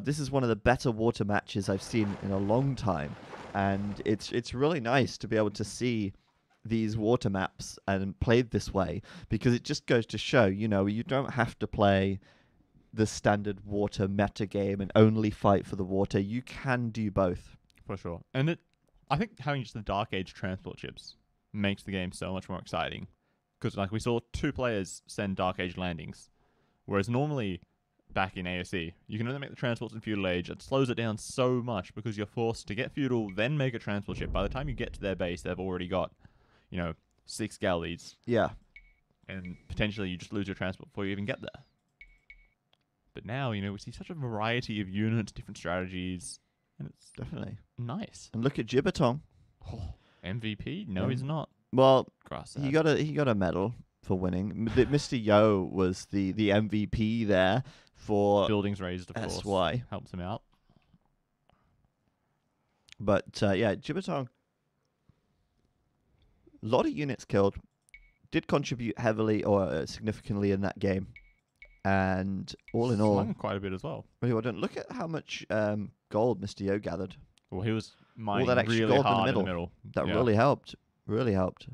This is one of the better water matches I've seen in a long time, and it's really nice to be able to see these water maps and played this way, because it just goes to show, you know, you don't have to play the standard water meta game and only fight for the water. You can do both. For sure. And I think having just the Dark Age transport ships makes the game so much more exciting. Because like we saw 2 players send Dark Age landings. Whereas normally, back in AOC, you can only make the transports in Feudal Age. It slows it down so much because you're forced to get Feudal, then make a transport ship. By the time you get to their base, they've already got, you know, 6 galleys. Yeah. And potentially you just lose your transport before you even get there. But now, you know, we see such a variety of units, different strategies. And it's definitely nice. And look at Gibbertong. Oh, MVP? No, he's not. Well, he got a medal for winning. Mr. Yo was the MVP there for Buildings Raised, of course. SY. Helps him out. But yeah, Gibbertong, a lot of units killed. Did contribute heavily or significantly in that game. And all in all, quite a bit as well. Really well done. Look at how much gold Mr. Yo gathered. Well, he was mining all that extra really gold hard in the middle. That really helped. Really helped.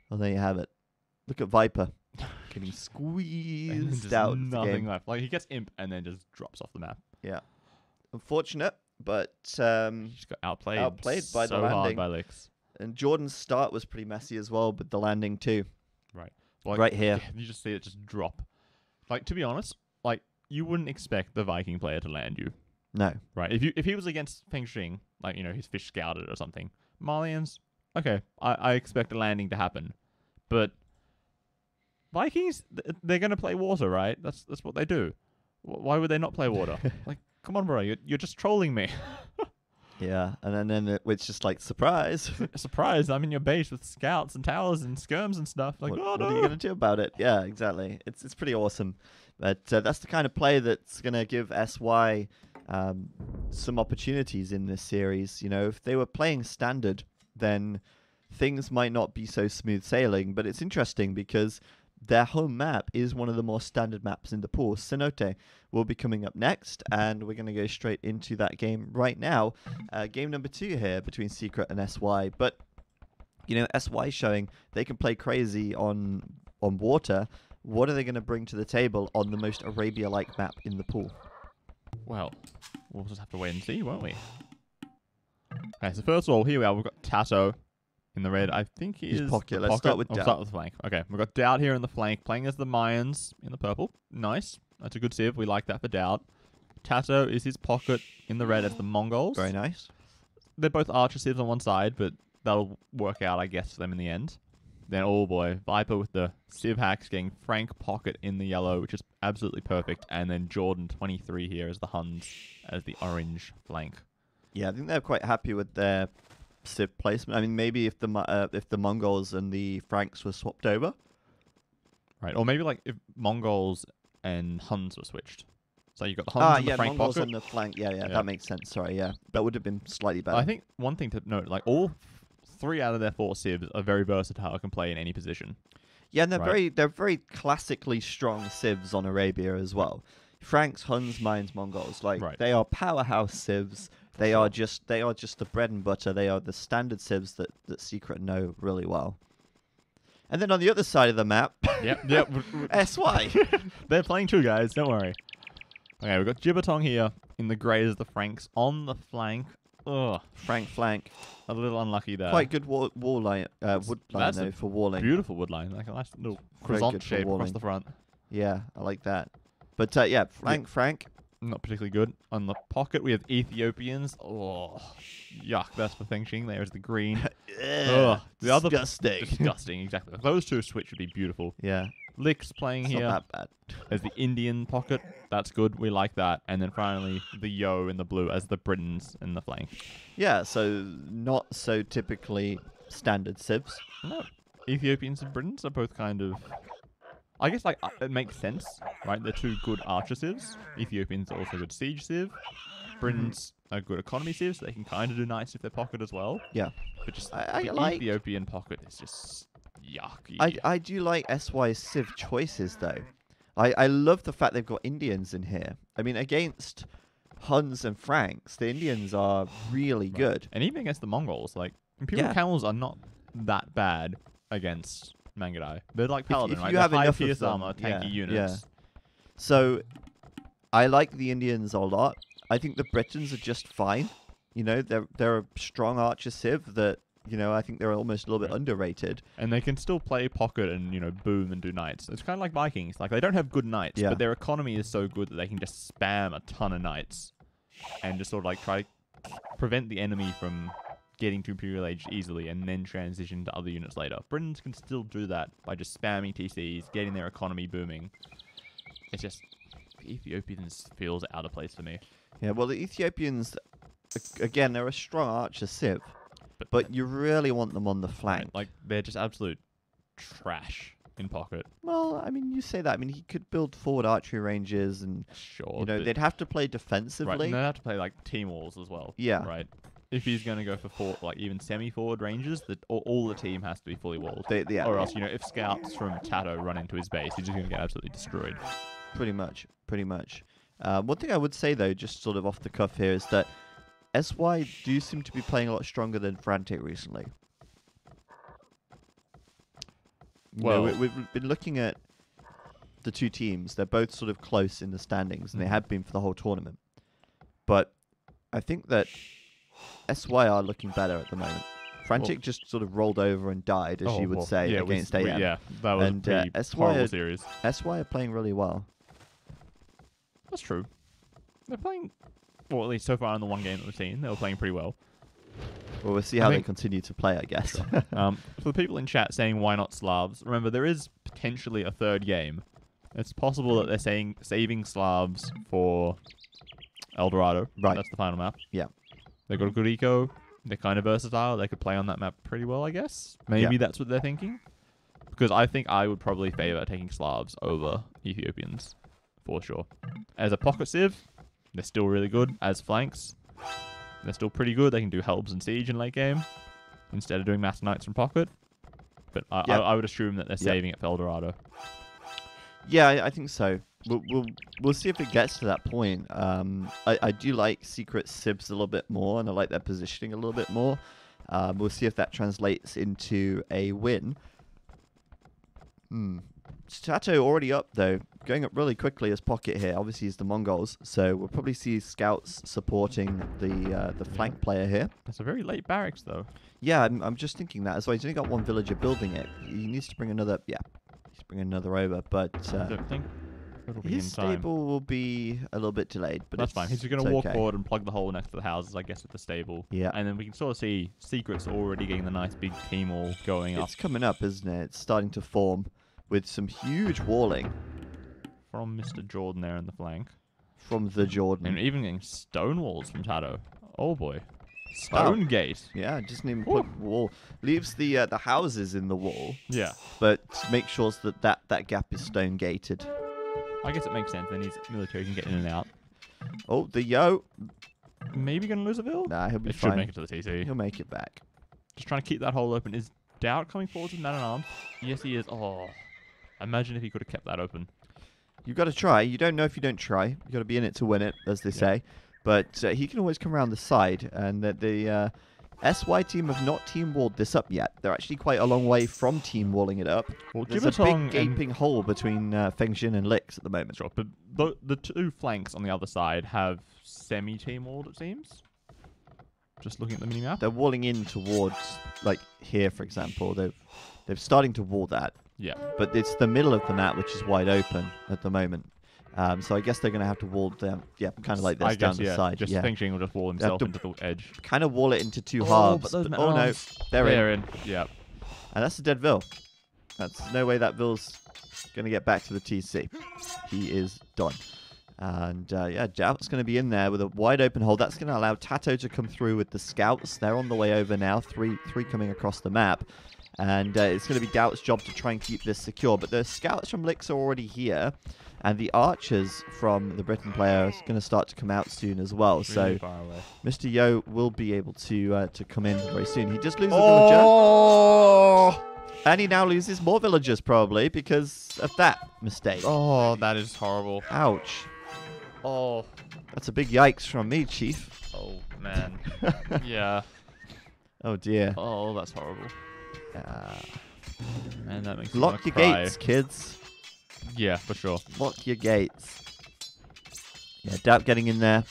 Well, there you have it. Look at Viper getting squeezed out. Nothing left. Like he gets imp and then just drops off the map. Yeah, unfortunate, but just got outplayed by the landing. Hard by Lix. And Jordan's start was pretty messy as well, but the landing too. Right. Like, right here. You just see it just drop. Like, to be honest, like, you wouldn't expect the Viking player to land you. No. Right? If he was against Feng Xing, like, you know, his fish scouted or something, Malians, okay, I expect a landing to happen. But Vikings, they're going to play water, right? That's what they do. Why would they not play water? Like, come on, bro, you're just trolling me. Yeah, and then it's just like, surprise. Surprise, I'm in your base with scouts and towers and skirms and stuff. Like, what are you going to do about it? Yeah, exactly. It's pretty awesome. But that's the kind of play that's going to give SY some opportunities in this series. You know, if they were playing standard, then things might not be so smooth sailing. But it's interesting because their home map is one of the more standard maps in the pool. Cenote will be coming up next, and we're going to go straight into that game right now. Game number 2 here between Secret and SY. But You know, SY showing they can play crazy on water. What are they going to bring to the table on the most Arabia-like map in the pool? Well, we'll just have to wait and see, won't we? Okay, so first of all, here we are. We've got Tato in the red. I think he is pocket. The Let's start with I'll Doubt. start with the flank. Okay, we've got Doubt here in the flank, playing as the Mayans in the purple. Nice. That's a good civ. We like that for Doubt. Tato is his pocket in the red as the Mongols. Very nice. They're both archer civs on one side, but that'll work out, I guess, for them in the end. Then, oh boy, Viper with the civ hacks getting Frank pocket in the yellow, which is absolutely perfect. And then Jordan 23 here as the Huns as the orange flank. Yeah, I think they're quite happy with their civ placement. I mean, maybe if the Mongols and the Franks were swapped over. Right, or maybe like if Mongols and Huns were switched. So you got the Huns and the Frank Mongols pocket. on the flank. Yeah, that makes sense. Sorry, yeah. That would have been slightly better. I think one thing to note, like all 3 out of their 4 civs are very versatile and can play in any position. Yeah, and they're very classically strong civs on Arabia as well. Franks, Huns, Mayans, Mongols, they are powerhouse civs. They are just the bread and butter. They are the standard civs that Secret know really well. And then on the other side of the map, yep, SY. They're playing 2 guys. Don't worry. Okay, we've got Jibbertong here in the grey as the Franks on the flank. Ugh, Frank flank. A little unlucky there. Quite good wood line though for walling. Beautiful wood line, like a nice little croissant shape across the front. Yeah, I like that. But Frank. Not particularly good. On the pocket, we have Ethiopians. Oh, yuck. That's for Fengxing. There's the green. Ugh, the other disgusting, exactly. Those 2 switch would be beautiful. Yeah. Licks playing here. Not that bad. As the Indian pocket. That's good. We like that. And then finally, the Yo in the blue as the Britons in the flank. Yeah, so not so typically standard civs. No. Ethiopians and Britons are both kind of... I guess like it makes sense, right? They're 2 good archer civs. Ethiopians are also good siege civ. Britons are good economy civs, so they can kind of do nice if they're pocket as well. Yeah. But just I the like Ethiopian pocket is just yucky. I do like SY's civ choices though. I love the fact they've got Indians in here. I mean, against Huns and Franks, the Indians are really good. And even against the Mongols, like Imperial Camels are not that bad against Mangadai. They're like Paladin, right? You have high enough pierce of them, armor, tanky units. Yeah. So, I like the Indians a lot. I think the Britons are just fine. You know, they're a strong archer civ that, you know, I think they're almost a little bit underrated. And they can still play pocket and, you know, boom and do knights. It's kind of like Vikings. Like, they don't have good knights, but their economy is so good that they can just spam a ton of knights and just sort of like try to prevent the enemy from getting to Imperial Age easily and then transition to other units later. Britons can still do that by just spamming TCs, getting their economy booming. It's just, the Ethiopians feels out of place for me. Yeah, well, the Ethiopians, again, they're a strong archer civ, but you really want them on the flank. Right, like, they're just absolute trash in pocket. Well, I mean, you say that. I mean, he could build forward archery ranges and, sure, you know, they'd have to play defensively. Right, and they'd have to play, like, team walls as well. Yeah. Right. If he's going to go for like even semi-forward ranges, all the team has to be fully walled. Or else, you know, if scouts from Tato run into his base, he's just going to get absolutely destroyed. Pretty much. One thing I would say, though, just sort of off the cuff here, is that SY do seem to be playing a lot stronger than Frantic recently. Well, we've been looking at the 2 teams. They're both sort of close in the standings, and they have been for the whole tournament. But I think that SY are looking better at the moment. Frantic just sort of rolled over and died, as you would say, against AM. Yeah, that was a pretty horrible series. SY are playing really well. That's true. They're playing, well, at least so far in the one game that we've seen, they were playing pretty well. Well, we'll see how they continue to play, I guess. For the people in chat saying, why not Slavs? Remember, there is potentially a 3rd game. It's possible that they're saving Slavs for El Dorado. Right. That's the final map. Yeah. They've got a good eco. They're kind of versatile. They could play on that map pretty well, I guess. Maybe that's what they're thinking. Because I think I would probably favor taking Slavs over Ethiopians, for sure. As a pocket civ, they're still really good. As flanks, they're still pretty good. They can do helps and siege in late game instead of doing mass knights from pocket. But I would assume that they're saving it for El Dorado. Yeah, I think so. We'll see if it gets to that point. I do like Secret Civs a little bit more, and I like their positioning a little bit more. We'll see if that translates into a win. Tato already up, though. Going up really quickly as pocket here. Obviously, he's the Mongols, so we'll probably see scouts supporting the flank player here. That's a very late barracks, though. Yeah, I'm just thinking that as well. He's only got one villager building it. He needs to bring another. Yeah, he's bringing another over, but I don't think it'll be his in time. stable will be a little bit delayed. But that's fine. He's going to walk forward and plug the hole next to the houses, I guess, at the stable. Yeah, and then we can sort of see Secret's already getting the nice big team all going up. It's coming up, isn't it? It's starting to form with some huge walling. From Mr. Jordan there in the flank. From the Jordan. And even getting stone walls from Tato. Oh boy. Stone gate. Yeah, doesn't even put wall. Leaves the houses in the wall. Yeah. But make sure that gap is stone gated. I guess it makes sense. Then his military can get in and out. Oh, the Yo. Maybe going to lose a bill? Nah, he'll be it fine. Should make it to the TC. He'll make it back. Just trying to keep that hole open. Is Doubt coming forward with man-at-arms? Yes, he is. Oh. Imagine if he could have kept that open. You've got to try. You don't know if you don't try. You've got to be in it to win it, as they say. But he can always come around the side. And the SY team have not team-walled this up yet. They're actually quite a long way from team-walling it up. Well, there's a big gaping hole between Fengxin and Lix at the moment. Sure, but the two flanks on the other side have semi-team-walled, it seems. Just looking at the mini-map. They're walling in towards, like, here, for example. They're starting to wall that. Yeah. But it's the middle of the map which is wide open at the moment. So I guess they're going to have to wall them, kind of like this down the side. Just Fengxin will just wall himself into the edge. Kind of wall it into two halves. But oh no, they're in. Yeah. And that's a dead Vil. That's no way that Vil's going to get back to the TC. He is done. And Doubt's going to be in there with a wide open hole. That's going to allow Tato to come through with the scouts. They're on the way over now. Three coming across the map. And it's going to be Doubt's job to try and keep this secure. But the scouts from Lix are already here. And the archers from the Britain player are going to start to come out soon as well. Really so Mr. Yo will be able to come in very soon. He just loses a villager. And he now loses more villagers probably because of that mistake. Oh, that is horrible. Ouch. Oh. That's a big yikes from me, Chief. Oh, man. Yeah. Oh, dear. Oh, that's horrible. Man, that makes me Lock your cry. gates, kids. Yeah, for sure. Lock your gates. Yeah, Doubt getting in there.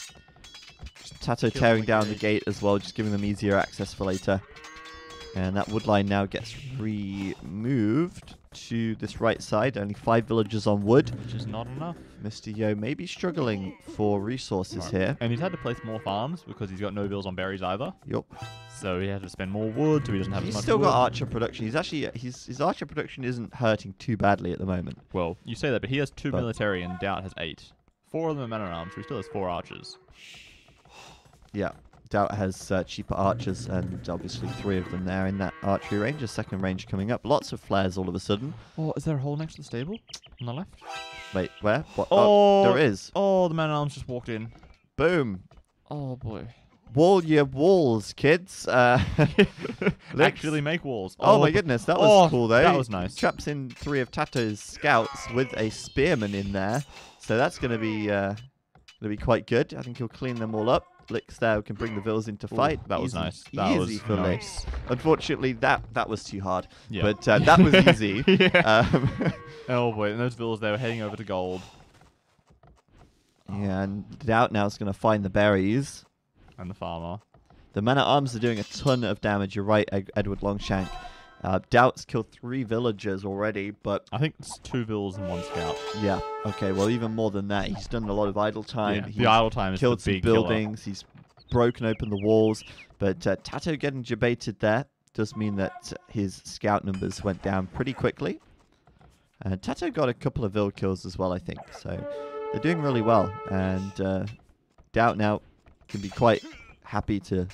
Just Tato tearing down the gate as well, just giving them easier access for later. And that wood line now gets removed to this right side. Only 5 villagers on wood. Which is not enough. Mr. Yo may be struggling for resources here. And he's had to place more farms because he's got no bills on berries either. Yup. So he had to spend more wood, so he doesn't have as much He's still wood. got archer production. He's actually his archer production isn't hurting too badly at the moment. Well, you say that, but he has 2 military and Doubt has 8. 4 of them are men-at-arms, so he still has 4 archers. Yeah. Doubt has cheaper archers, and obviously 3 of them there in that archery range. A second range coming up. Lots of flares all of a sudden. Oh, is there a hole next to the stable? On the left? Wait, where? What? Oh, there is. Oh, the man-at-arms just walked in. Boom. Oh, boy. Wall your walls, kids. Actually make walls. Oh, my goodness. That was cool, though. That was nice. Traps in 3 of Tato's scouts with a spearman in there. So that's going to be quite good. I think he'll clean them all up. Lix there can bring the Vils into fight. That was nice. That Easy was for nice. Lix. Unfortunately, that was too hard. Yeah. But that was easy. Oh boy, and those Vils they were heading over to gold. Yeah, and Doubt now is going to find the berries. And the farmer. The men-at-arms are doing a ton of damage. You're right, Edward Longshank. Doubt's killed 3 villagers already, but... I think it's 2 Vils and 1 scout. Yeah, okay, well, even more than that. He's done a lot of idle time. Yeah, the idle time is killed the big some buildings. He's broken open the walls. But Tato getting debated there does mean that his scout numbers went down pretty quickly. And Tato got a couple of Vil kills as well, I think. So they're doing really well. And Doubt now can be quite happy to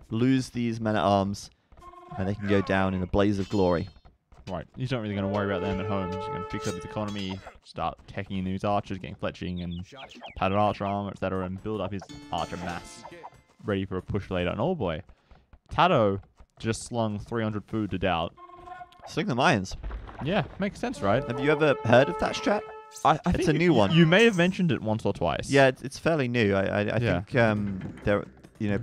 lose these men-at-arms. And they can go down in a blaze of glory. Right. He's not really going to worry about them at home. He's going to fix up his economy, start teching in his archers, getting fletching and padded archer armor, etc. and build up his archer mass. Ready for a push later. And oh boy, Tato just slung 300 food to Doubt. Sling them irons. Yeah, makes sense, right? Have you ever heard of that strat? I think it's a new one. You may have mentioned it once or twice. Yeah, it's fairly new. I think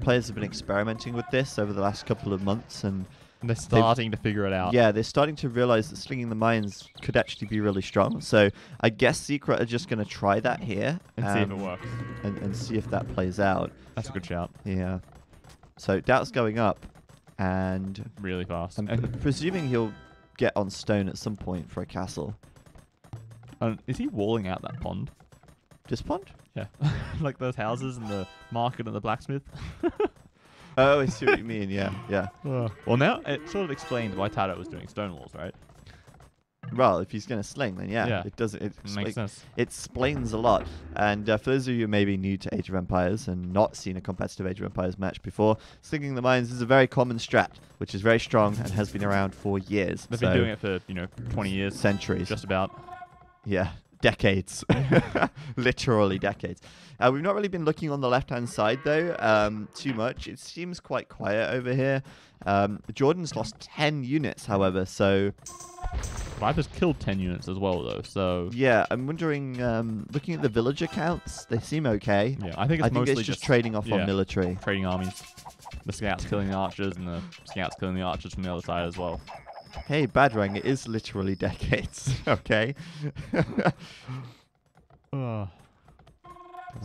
players have been experimenting with this over the last couple of months, and they're starting to figure it out. Yeah, they're starting to realize that slinging the mines could actually be really strong. So I guess Secret are just going to try that here. And see if it works. And see if that plays out. That's a good shout. Yeah. So Doubt's going up. And really fast. I'm presuming he'll get on stone at some point for a castle. Is he walling out that pond? This pond? Yeah. Like those houses and the market and the blacksmith. Oh, I see what you mean. Yeah, yeah. Well, now it sort of explains why Tato was doing stone walls, right? Well, if he's going to sling, then yeah. It does. It makes sense. It explains a lot. And for those of you who may be new to Age of Empires and not seen a competitive Age of Empires match before, slinging the mines is a very common strat, which is very strong and has been around for years. They've been doing it for 20 years, centuries, just about. Yeah. Decades. Literally decades. We've not really been looking on the left-hand side, though, too much. It seems quite quiet over here. Jordan's lost 10 units, however, so... Viper's killed 10 units as well, though, so... Yeah, I'm wondering, looking at the villager counts, they seem okay. Yeah, I think it's mostly just trading off on military. Trading armies. The scouts killing the archers, and the scouts killing the archers from the other side as well. Hey, Badrang, it is literally decades, okay?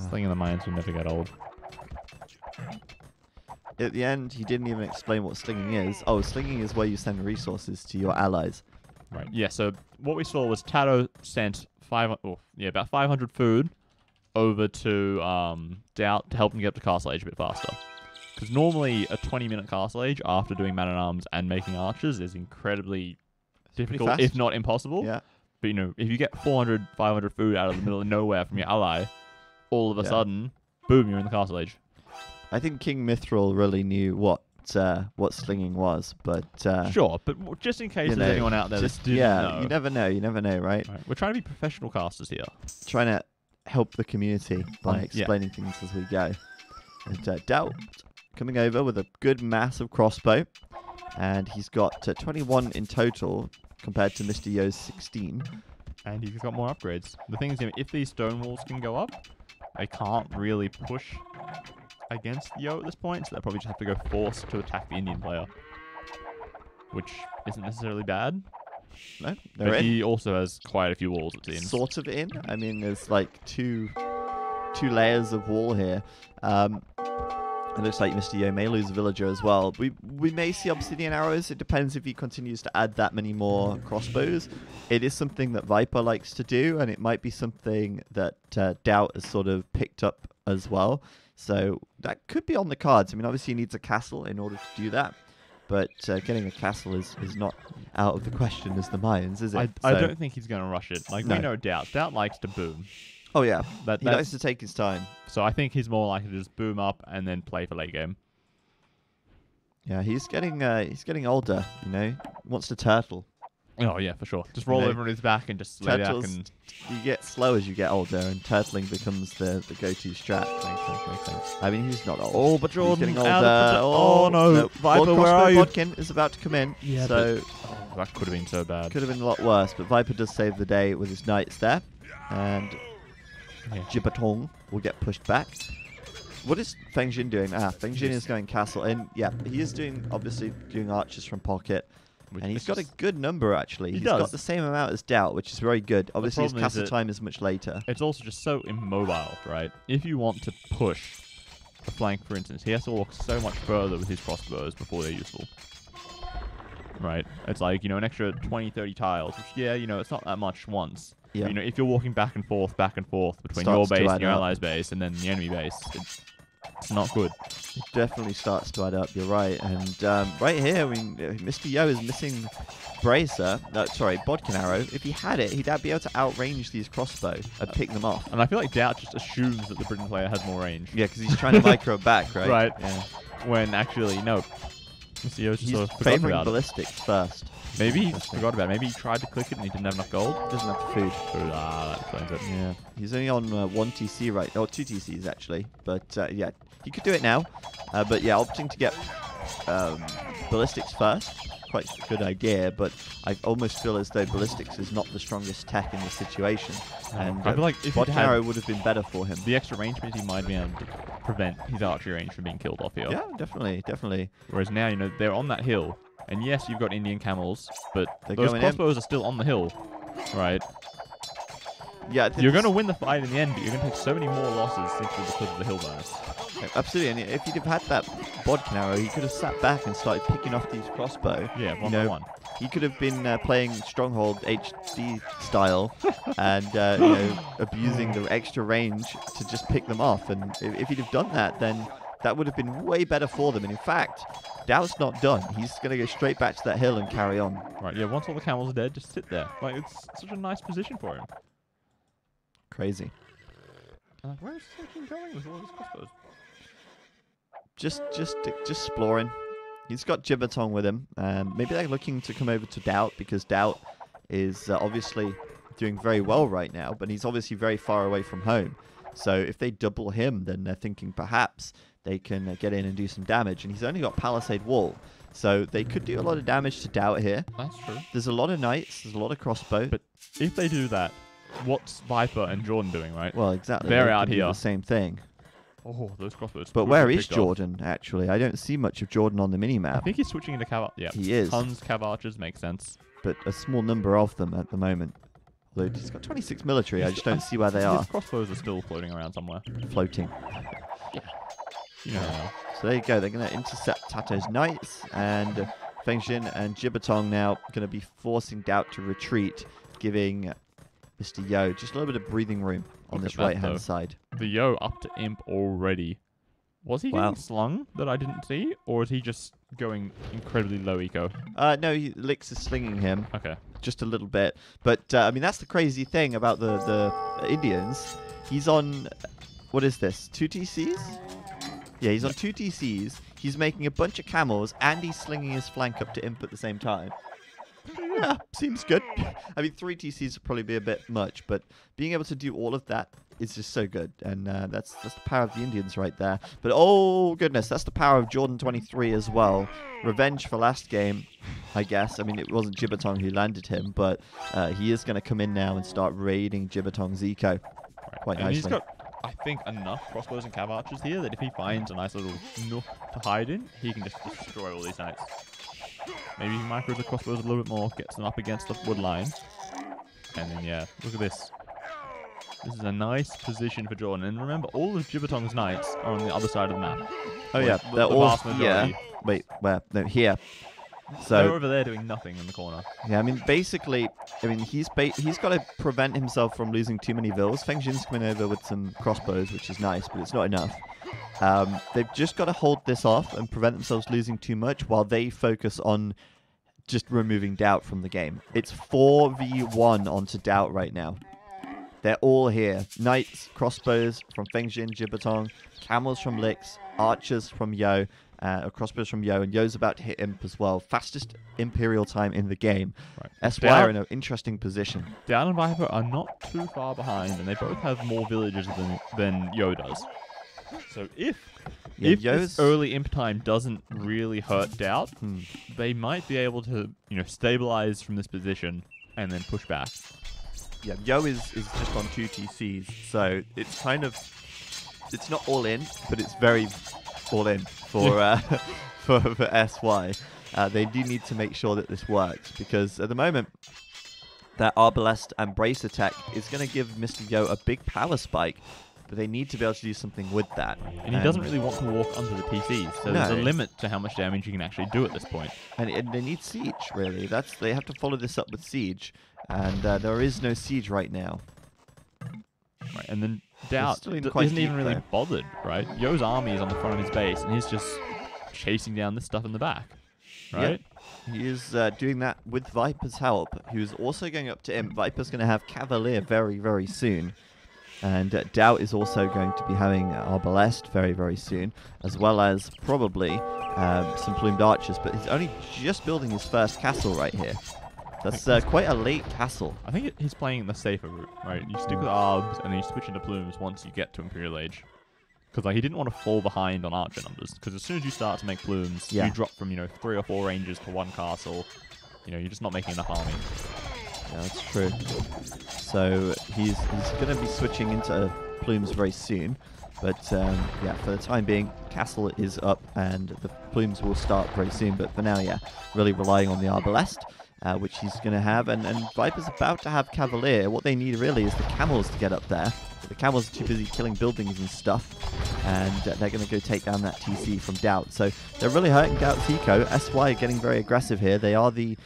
Slinging the mines will never get old. At the end, he didn't even explain what slinging is. Oh, slinging is where you send resources to your allies. Right, yeah, so what we saw was Tato sent about 500 food over to Doubt to help him get up to Castle Age a bit faster. Because normally a 20-minute Castle Age after doing man-at-arms and making archers is incredibly difficult, if not impossible. Yeah. But, if you get 400, 500 food out of the middle of nowhere from your ally, all of a sudden, boom, you're in the Castle Age. I think King Mithril really knew what slinging was, but... sure, but just in case there's anyone out there that didn't know. You never know, right? We're trying to be professional casters here. Trying to help the community by explaining things as we go. And Doubt coming over with a good massive crossbow, and he's got 21 in total compared to Mr. Yo's 16. And he's got more upgrades. The thing is, if these stone walls can go up, they can't really push against Yo at this point, so they'll probably just have to go forced to attack the Indian player, which isn't necessarily bad. No, but he also has quite a few walls, it seems. Sort of in. I mean, there's like two layers of wall here. It looks like Mr. Yo may lose a villager as well. We may see obsidian arrows. It depends if he continues to add that many more crossbows. It is something that Viper likes to do, and it might be something that Doubt has sort of picked up as well. So that could be on the cards. I mean, obviously he needs a castle in order to do that. But getting a castle is not out of the question as the Mayans, is it? I don't think he's going to rush it. Like, we know Doubt. Doubt likes to boom. Oh, yeah. He likes to take his time. So I think he's more likely to just boom up and then play for late game. Yeah, he's getting older, Wants to turtle. Oh, yeah, for sure. Just roll over on his back and just lay back and... You get slow as you get older, and turtling becomes the go-to strat. Makes sense. I mean, he's not old. Oh, but Jordan, he's getting older. Oh, no. Viper, where are you? Bodkin is about to come in. Yeah, so that could have been so bad. Could have been a lot worse, but Viper does save the day with his knights there. And Jibatong will get pushed back. What is Feng Jin doing? Feng Jin is going castle in. Yeah, he is obviously doing archers from pocket. And he's got a good number, actually. He's got the same amount as Doubt, which is very good. Obviously, his castle time is much later. It's also just so immobile, right? If you want to push a flank, for instance, he has to walk so much further with his crossbows before they're useful. Right? It's like, an extra 20, 30 tiles, which, it's not that much once. Yeah. But, if you're walking back and forth between your base and your ally's base and then the enemy base, it's not good. It definitely starts to add up, you're right. And right here, I mean, Mr. Yo is missing Bracer. Bodkin Arrow. If he had it, he'd be able to outrange these crossbow and pick them off. And I feel like Doubt just assumes that the Britain player has more range. Yeah, because he's trying to micro back, right? Right. Yeah. When actually, no. Mr. Yo just sort of forgot favouring about ballistics first. Maybe he just forgot about it. Maybe he tried to click it and he didn't have enough gold. Doesn't have the food. That explains it. Yeah. He's only on 1 TC right, or 2 TCs actually. But yeah, he could do it now. But yeah, opting to get ballistics first. quite a good idea, but I almost feel as though ballistics is not the strongest tech in this situation. And I feel like if body he'd had arrow would have been better for him. the extra range means he might be able to prevent his archery range from being killed off here. Yeah, definitely. Whereas now, you know, they're on that hill, and yes, you've got Indian camels, but They're those going crossbows are still on the hill, right? Yeah, You're going to win the fight in the end, but you're going to take so many more losses simply because of the hill bonus. Absolutely, and if he'd have had that bodkin arrow, he could have sat back and started picking off these crossbow. Yeah, one by one. He could have been playing Stronghold HD style and abusing the extra range to just pick them off. And if he'd have done that, then that would have been way better for them. And in fact, Doubt's not done. He's going to go straight back to that hill and carry on. Right, yeah, once all the camels are dead, just sit there. Like, it's such a nice position for him. Crazy. Like, where is this team going with all these crossbows? Just exploring. He's got Gibbertong with him. Maybe they're looking to come over to Doubt because Doubt is obviously doing very well right now, but he's obviously very far away from home. So if they double him, then they're thinking perhaps they can get in and do some damage. And he's only got Palisade Wall, so they could do a lot of damage to Doubt here. That's true. There's a lot of knights. There's a lot of crossbow. But if they do that, what's Viper and Jordan doing, right? Well, exactly. They're they out can do here. the same thing. Oh, those crossbows. But where is Jordan, actually? I don't see much of Jordan on the minimap. I think he's switching into cav. Yeah, he is. Tons cav archers, makes sense. But a small number of them at the moment. Although he's got 26 military, I just don't see where they are. His crossbows are still floating around somewhere. Floating. Yeah. You know how. So there you go. They're going to intercept Tato's knights. And Fengjin and Gibbertong now going to be forcing Doubt to retreat, giving Mr. Yo just a little bit of breathing room on this right-hand side. The Yo up to Imp already. Was he getting slung that I didn't see? Or is he just going incredibly low eco? No, Lix is slinging him. Okay. Just a little bit. But, I mean, that's the crazy thing about the Indians. He's on, what is this, 2 TCs? Yeah, he's on 2 TCs. He's making a bunch of camels, and he's slinging his flank up to Imp at the same time. Yeah, seems good. I mean, 3 TCs would probably be a bit much, but being able to do all of that is just so good. And that's the power of the Indians right there. But, oh, goodness, that's the power of Jordan 23 as well. Revenge for last game, I guess. I mean, it wasn't Gibbertong who landed him, but he is going to come in now and start raiding Gibbertong's eco quite nicely. He's got, I think, enough crossbows and cav archers here that if he finds a nice little nook to hide in, he can just destroy all these knights. Maybe he micros the crossbows a little bit more, gets them up against the wood line. And then, yeah, look at this. This is a nice position for Jordan. And remember, all of Gibbertong's knights are on the other side of the map. Oh, yeah. They're all here. Wait, where? No, here. So they're over there doing nothing in the corner. Yeah, I mean, basically, he's got to prevent himself from losing too many vills. Fengjin's coming over with some crossbows, which is nice, but it's not enough. They've just got to hold this off and prevent themselves losing too much while they focus on just removing Doubt from the game. It's 4v1 onto Doubt right now. They're all here. Knights, crossbows from Fengjin, Gibbertong, camels from Lix, archers from Yo, crossbows from Yo, and Yo's about to hit Imp as well. Fastest Imperial time in the game. Right. SY are in an interesting position. Doubt and Viper are not too far behind, and they both have more villages than Yo does. So if this early Imp time doesn't really hurt Doubt, they might be able to, stabilize from this position and then push back. Yeah, Yo is just on 2 TCs, so it's kind of, it's not all in, but it's very all in for for SY. They do need to make sure that this works, because at the moment, that Arbalest and Bracer tech is going to give Mr. Yo a big power spike, but they need to be able to do something with that. And he doesn't really want to walk under the TCs, so there's a limit to how much damage you can actually do at this point. And they need Siege, really. They have to follow this up with Siege, and there is no Siege right now. Right, and then Doubt isn't even really bothered, right? Yo's army is on the front of his base, and he's just chasing down this stuff in the back, right? Yep. He is doing that with Viper's help, who's also going up to Imp. Viper's going to have Cavalier very, very soon. And Doubt is also going to be having Arbalest very, very soon, as well as probably some Plumed Archers. But he's only just building his first castle right here. That's quite a late castle. I think he's playing the safer route, right? You stick with Arbs and then you switch into Plumes once you get to Imperial Age. Because like he didn't want to fall behind on archer numbers. Because as soon as you start to make plumes, you drop from 3 or 4 ranges to 1 castle. You're just not making enough army. Yeah, that's true. So he's going to be switching into plumes very soon. But yeah, for the time being, castle is up and the plumes will start very soon. But for now, yeah, really relying on the arbalest, which he's going to have. And Viper's about to have cavalier. What they need really is the camels to get up there. But the camels are too busy killing buildings and stuff. And they're going to go take down that TC from Doubt. So they're really hurting Doubt's eco. SY getting very aggressive here. They are the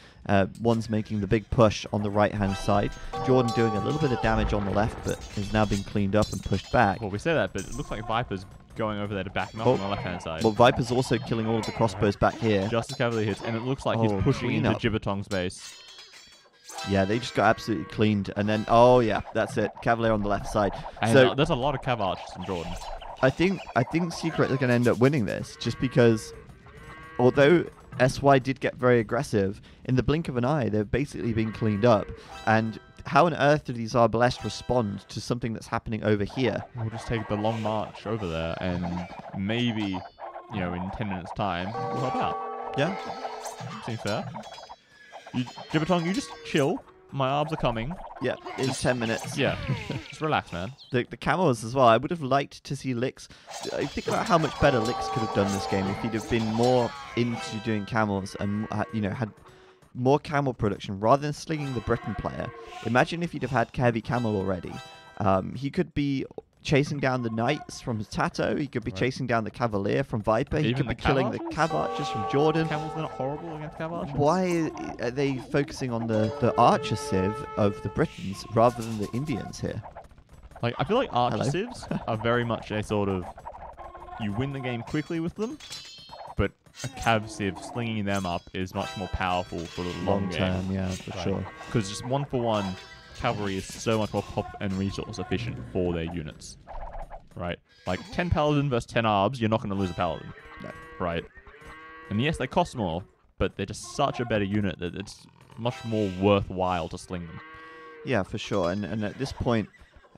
ones making the big push on the right-hand side. Jordan doing a little bit of damage on the left, but is now being cleaned up and pushed back. Well, we say that, but it looks like Viper's going over there to back him up on the left-hand side. Well, Viper's also killing all of the crossbows back here. Just as Cavalier hits, and it looks like he's pushing into Gibbetong's base. Yeah, they just got absolutely cleaned. And then, oh yeah, that's it. Cavalier on the left side. And so there's a lot of Cav archers in Jordan. I think Secret are going to end up winning this, just because although SY did get very aggressive, in the blink of an eye, they've basically been cleaned up. And how on earth do these Arbalest respond to something that's happening over here? We'll just take the long march over there, and maybe, in 10 minutes' time, we'll help out. Yeah. Seems fair. Gibbetong, you just chill. My arbs are coming. Yeah, in 10 minutes. Yeah, just relax, man. The camels as well. I would have liked to see Lix. Think about how much better Lix could have done this game if he'd have been more into doing camels and had more camel production rather than slinging the Britain player. Imagine if he'd have had Cavi Camel already. He could be chasing down the knights from Tato. He could be chasing down the cavalier from Viper. He could be killing the cav archers from Jordan. Camels are not horrible against cav archers. Why are they focusing on the archer civ of the Britons rather than the Indians here? Like, I feel like archer civs are very much a sort of, you win the game quickly with them, but a cav civ slinging them up is much more powerful for the long term. Game. Yeah, for sure. Because just 1-for-1 cavalry is so much more pop and resource efficient for their units, right? Like 10 paladin versus 10 arbs, you're not going to lose a paladin, right? And yes, they cost more, but they're just such a better unit that it's much more worthwhile to sling them. Yeah, for sure. And at this point,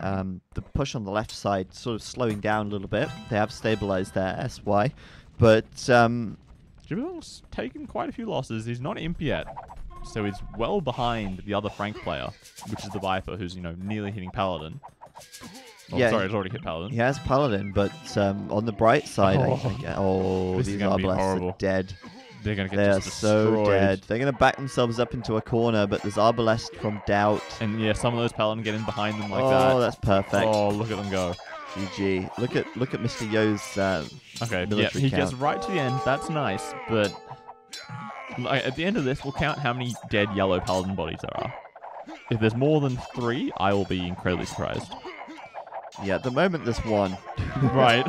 the push on the left side sort of slowing down a little bit. They have stabilized their SY, but Gibbetong's taken quite a few losses. He's not imp yet. So he's well behind the other Frank player, which is the Viper, who's, nearly hitting Paladin. Oh, yeah, sorry, it's already hit Paladin. He has Paladin, but on the bright side, these Arbalests are dead. They're going to get They are destroyed. So dead. They're going to back themselves up into a corner, but there's Arbalest from Doubt. And yeah, some of those Paladin get in behind them like that. Oh, that's perfect. Oh, look at them go. GG. Look at Mr. Yo's military he count. gets right to the end. That's nice, but at the end of this, we'll count how many dead yellow Paladin bodies there are. If there's more than 3, I will be incredibly surprised. Yeah, at the moment there's 1. Right.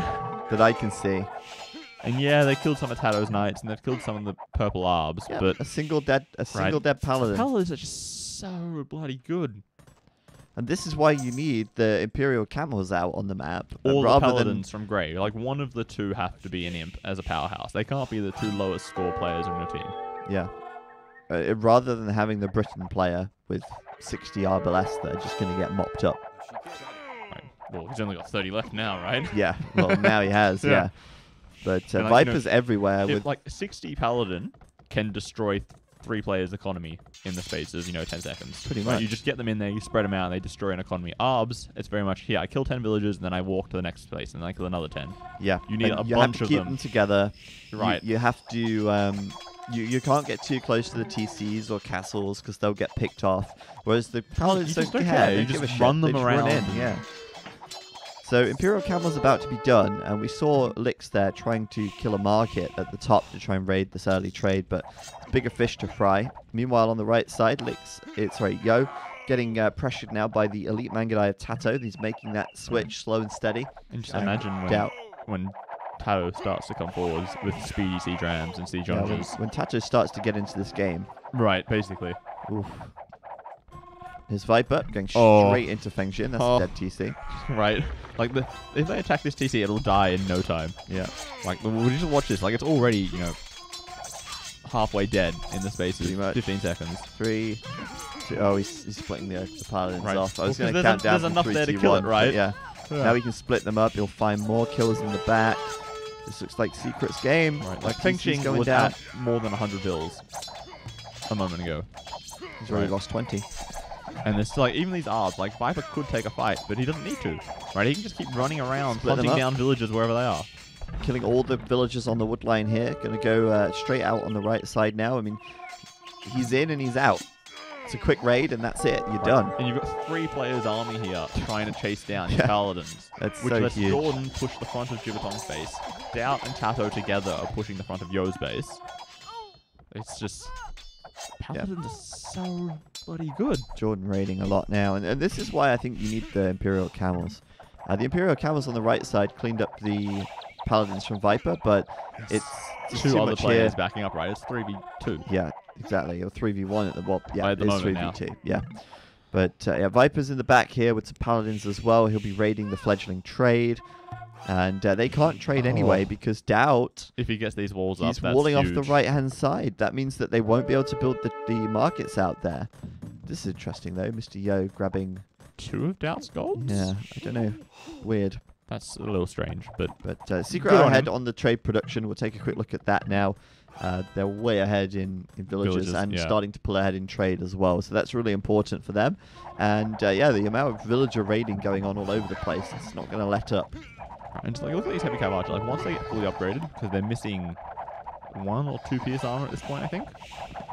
That I can see. And yeah, they killed some of Tato's knights, and they've killed some of the purple arbs, yeah, but a single dead Paladin. Paladins are just so bloody good. And this is why you need the Imperial Camels out on the map. All the Paladins from Grey. Like, one of the 2 have to be an imp as a powerhouse. They can't be the 2 lowest score players in your team. Yeah. Rather than having the Britain player with 60 Arbalest that are just going to get mopped up. Right. Well, he's only got 30 left now, right? Yeah. Well, now he has, yeah. But Viper's everywhere. With like 60 Paladin can destroy 3 players' economy in the space of 10 seconds. Pretty much. You just get them in there, you spread them out, and they destroy an economy. Arbs, it's very much here. I kill 10 villagers, and then I walk to the next place, and then I kill another 10. Yeah. You need a bunch of them. You have to keep them together. Right. You have to. You can't get too close to the TCs or castles because they'll get picked off. Whereas the Paladins don't care. You just run them around. Run in, yeah. So Imperial Camel's about to be done, and we saw Lix there trying to kill a market at the top to try and raid this early trade, but it's bigger fish to fry. Meanwhile, on the right side, Yo, getting pressured now by the elite Mangadai of Tato. He's making that switch slow and steady. And just imagine when Tato starts to come forwards with speedy siege rams and siege archers. When Tato starts to get into this game. Right, basically. Oof. His Viper going straight into Fengxian. That's a dead TC. Right. Like, if they attack this TC, it'll die in no time. Yeah. Like, we'll just watch this. Like, it's already, halfway dead in the space of 15 seconds. 3, 2... Oh, he's splitting the paladins off. I was going to count count down There's enough 3, there 2, to kill 1, it, right? Yeah. Yeah. Now he can split them up. He'll find more kills in the back. This looks like Secret's game. Right, like Feng Ching was down. At more than 100 bills a moment ago. He's already lost 20. And there's like, even these ARBs, like Viper could take a fight, but he doesn't need to. Right? He can just keep running around, hunting down villagers wherever they are. Killing all the villagers on the wood line here. Going to go straight out on the right side now. I mean, he's in and he's out. It's a quick raid and that's it. You're done. And you've got 3 players army here trying to chase down your paladins. That's which so lets huge. Jordan push the front of Gibbetong's base. Doubt and Tato together are pushing the front of Yo's base. It's just... Paladins are so bloody good. Jordan raiding a lot now. And this is why I think you need the Imperial Camels. The Imperial Camels on the right side cleaned up the Paladins from Viper, but it's two too other much players here. backing up, right? It's 3v2. Yeah, exactly. Or 3v1 at the well, yeah, at the it's moment 3v2. now. Yeah. But yeah, Viper's in the back here with some Paladins as well. He'll be raiding the fledgling trade. And they can't trade anyway because Doubt, if he gets these walls up, he's that's walling huge. off the right-hand side. That means that they won't be able to build the markets out there. This is interesting, though. Mr. Yo grabbing 2 of Doubt's golds? Yeah, I don't know. Weird. That's a little strange, but Secret are ahead on the trade production. We'll take a quick look at that now. They're way ahead in villages and starting to pull ahead in trade as well. So that's really important for them. And yeah, the amount of villager raiding going on all over the place, it's not going to let up. And just like, look at these heavy cav archers. Like, once they get fully upgraded, because they're missing 1 or 2 pierce armor at this point, I think.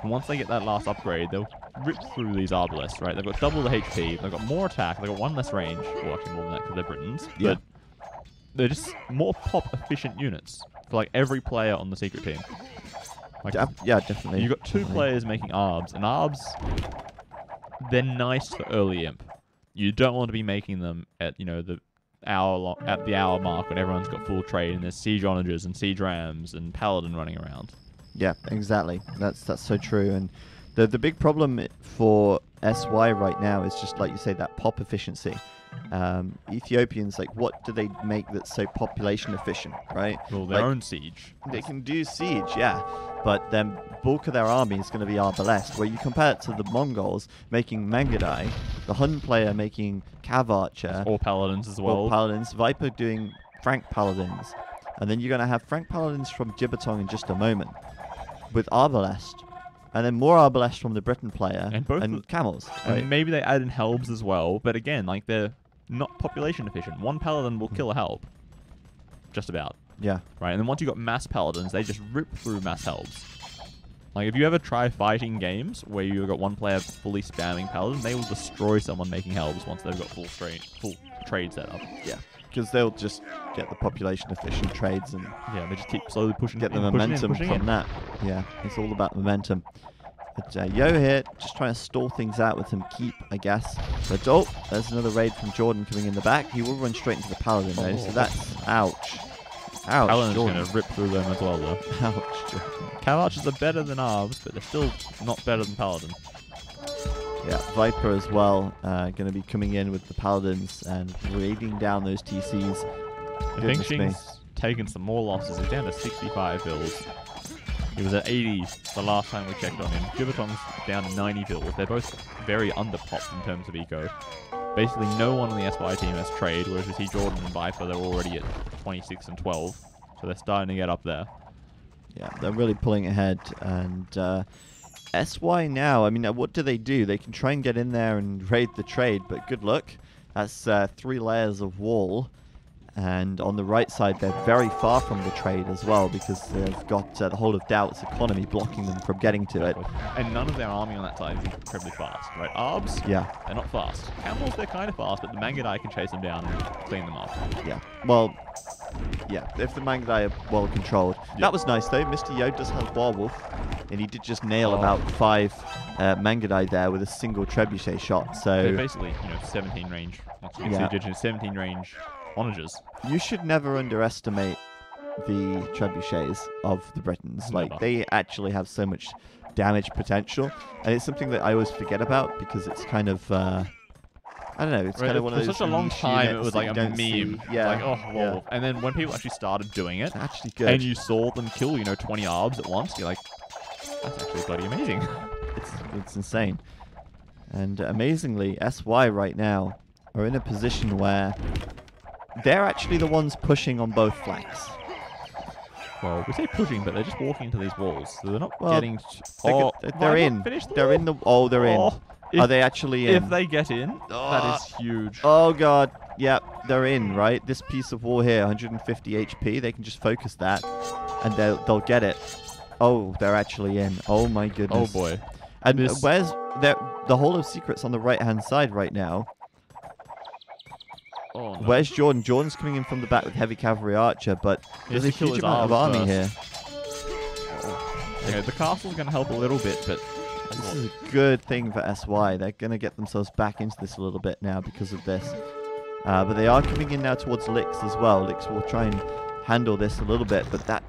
And once they get that last upgrade, they'll rip through these arbalists, right? They've got double the HP, they've got more attack, they've got 1 less range. Well, actually more than that because they're Britons. Yeah. But they're just more pop-efficient units for like every player on the secret team. Like, yeah, definitely. You've got 2 players making ARBs, and ARBs, they're nice for early imp. You don't want to be making them at, you know, the hour mark when everyone's got full trade and there's siege onagers and siege rams and paladin running around. Yeah, exactly. That's so true. And the big problem for SY right now is just like you say, that pop efficiency. Ethiopians, like, what do they make that's so population efficient, right? Well, their own siege. They can do siege, yeah, but then bulk of their army is going to be arbalest. Where you compare it to the Mongols making Mangadai, the Hun player making Cav Archer, or paladins as well. Or paladins, Viper doing Frank Paladins, and then you're going to have Frank Paladins from Gibbetong in just a moment, with arbalest. And then more arbalest from the Briton player and camels. Right? And maybe they add in helbs as well, but again, like, they're not population efficient. 1 paladin will kill a helb. Just about. Yeah. Right, and then once you've got mass paladins, they just rip through mass helbs. Like, if you ever try fighting games where you've got 1 player fully spamming paladin, they will destroy someone making helbs once they've got full trade set up. Yeah. Because they'll just get the population efficient trades and they just keep slowly pushing. Get the momentum from that. Yeah, it's all about momentum. But Yo here, just trying to stall things out with some keep, I guess. But there's another raid from Jordan coming in the back. He will run straight into the paladin though, so that's ouch. Ouch. Paladin's going to rip through them as well though. Ouch. Cav archers are better than ARBs, but they're still not better than paladin. Yeah, Viper as well, going to be coming in with the paladins and raiding down those TCs. I think Xing's taken some more losses. He's down to 65 bills. He was at 80 the last time we checked on him. Gibbetong's down to 90 bills. They're both very underpopped in terms of eco. Basically, no one on the SY team has trade, whereas we see Jordan and Viper, they're already at 26 and 12. So they're starting to get up there. Yeah, they're really pulling ahead. And SY now, I mean, what do? They can try and get in there and raid the trade, but good luck. That's 3 layers of wall. And on the right side, they're very far from the trade as well because they've got the whole of Doubt's economy blocking them from getting to it. And none of their army on that side is incredibly fast, right? ARBs, they're not fast. Camels, they're kind of fast, but the Mangadai can chase them down and clean them up. Yeah, well, yeah, if the Mangadai are well controlled. Yeah. That was nice though. Mr. Yo does have Warwolf, and he did just nail about 5 Mangadai there with a single trebuchet shot. So they're basically, 17 range. 17 range onagers. You should never underestimate the trebuchets of the Britons. Like, they actually have so much damage potential, and it's something that I always forget about because it's kind of I don't know, it's kind of one of those. For such a long time, it was like a meme. Yeah. Like, oh, well. And then when people actually started doing it, it's actually good. And you saw them kill, 20 ARBs at once, you're like, that's actually bloody amazing. It's insane. And amazingly, SY right now are in a position where they're actually the ones pushing on both flanks. Well, we say pushing, but they're just walking into these walls, so they're not getting. They're in. They're in the. Oh, they're in. Are they actually in? If they get in, that is huge. Oh god. Yep, they're in. Right. This piece of wall here, 150 HP. They can just focus that, and they'll get it. Oh, they're actually in. Oh my goodness. Oh boy. And where's the Hall of Secrets on the right-hand side right now? Oh, no. Where's Jordan? Jordan's coming in from the back with heavy cavalry archer, but there's a huge amount of army here. Okay, the castle's going to help a little bit, but this is a good thing for SY. They're going to get themselves back into this a little bit now because of this. But they are coming in now towards Lix as well. Lix will try and handle this a little bit, but that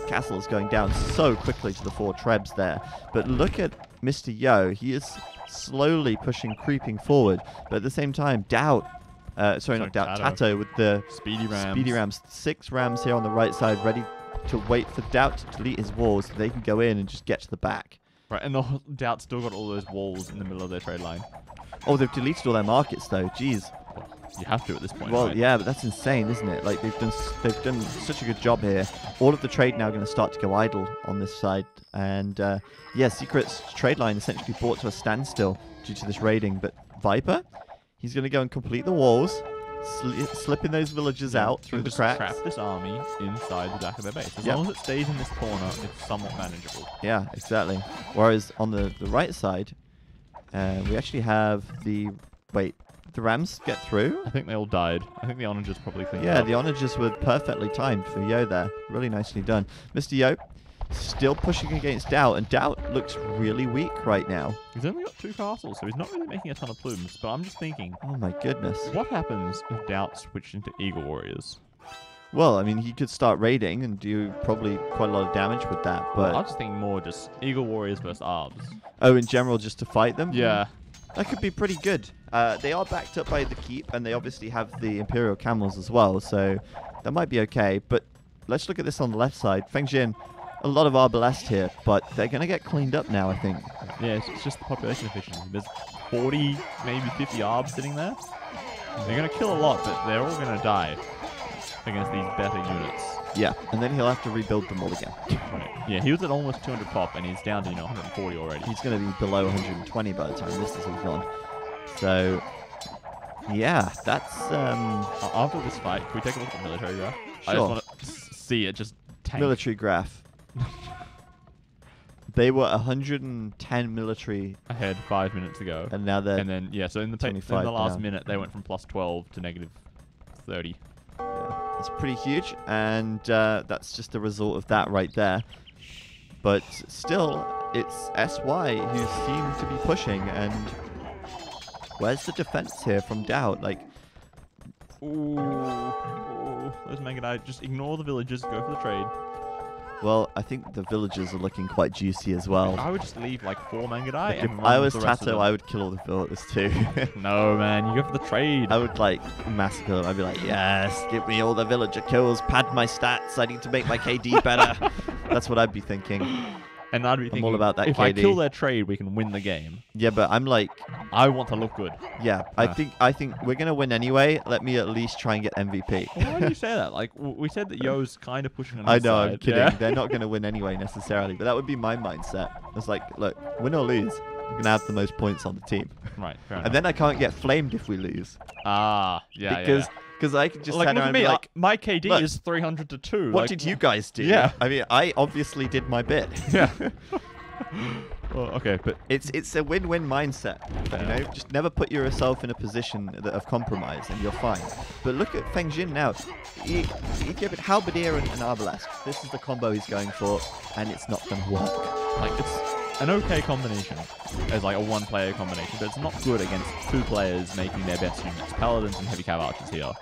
castle is going down so quickly to the 4 trebs there. But look at Mr. Yo. He is slowly creeping forward, but at the same time, Doubt. Not Doubt. Tato with the speedy rams. 6 rams here on the right side, ready to wait for Doubt to delete his walls so they can go in and just get to the back. Right, and the Doubt still got all those walls in the middle of their trade line. Oh, they've deleted all their markets though. Jeez. You have to at this point. Well, right? yeah, but that's insane, isn't it? Like they've done such a good job here. All of the trade now going to start to go idle on this side, and yeah, Secret's trade line essentially brought to a standstill due to this raiding. But Viper, he's going to go and complete the walls, slipping those villagers out through the cracks. Trap this army inside the back of their base. As long as it stays in this corner, it's somewhat manageable. Yeah, exactly. Whereas on the right side, we actually have the the rams get through? I think they all died. I think the onagers probably cleaned up. Yeah, the onagers were perfectly timed for Yo there. Really nicely done. Mr. Yo still pushing against Doubt, and Doubt looks really weak right now. He's only got 2 castles, so he's not really making a ton of plumes. But I'm just thinking, oh my goodness, what happens if Doubt switched into Eagle Warriors? Well, I mean, he could start raiding and do probably quite a lot of damage with that. But I was just thinking more just Eagle Warriors versus Arbs. Oh, in general, just to fight them? Yeah. That could be pretty good. They are backed up by the keep, and they obviously have the Imperial camels as well, so that might be okay. But let's look at this on the left side. Feng Jin, a lot of Arbalest here, but they're going to get cleaned up now, I think. Yeah, it's just the population efficiency. There's 40, maybe 50 Arbs sitting there. They're going to kill a lot, but they're all going to die against these better units. Yeah, and then he'll have to rebuild them all again. Right. Yeah, he was at almost 200 pop, and he's down to 140 already. He's going to be below 120 by the time this is all gone. So, yeah, that's... After this fight, can we take a look at the military graph? Sure. I just want to see it just tank. Military graph. They were 110 military ahead 5 minutes ago. And now they're... And then, yeah, so in the last minute, they went from +12 to -30. Yeah, it's pretty huge, and that's just a result of that right there. But still, it's SY who seem to be pushing, and where's the defense here from Doubt? Like, ooh, those Mangadai, just ignore the villagers, go for the trade. Well, I think the villagers are looking quite juicy as well. I would just leave like 4 Mangadai. Like, if I was Tato, I would kill all the villagers too. No, man, you go for the trade. I would like massacre them. I'd be like, yes, give me all the villager kills, pad my stats. I need to make my KD better. That's what I'd be thinking. And I'd be thinking, all about that if KD. I kill their trade, we can win the game. Yeah, but I'm like... I want to look good. Yeah, I think we're going to win anyway. Let me at least try and get MVP. Well, why do you say that? Like, we said that Yo's kind of pushing on his I know, side. I'm kidding. Yeah? They're not going to win anyway, necessarily. But that would be my mindset. It's like, look, win or lose, I'm going to have the most points on the team. Right, fair enough. And then I can't get flamed if we lose. Ah, yeah, Because I could just like, turn around and me, be like, my KD is 300 to 2. What like, did you guys do? Yeah. I mean, I obviously did my bit. Yeah. Well, okay, but it's a win-win mindset. You know, just never put yourself in a position of compromise, and you're fine. But look at Feng Jin now. He gave it Halberdier and Arbalest. This is the combo he's going for, and it's not going to work. Like, it's an okay combination as like a 1-player combination, but it's not good against 2 players making their best units, paladins and heavy cav archers here.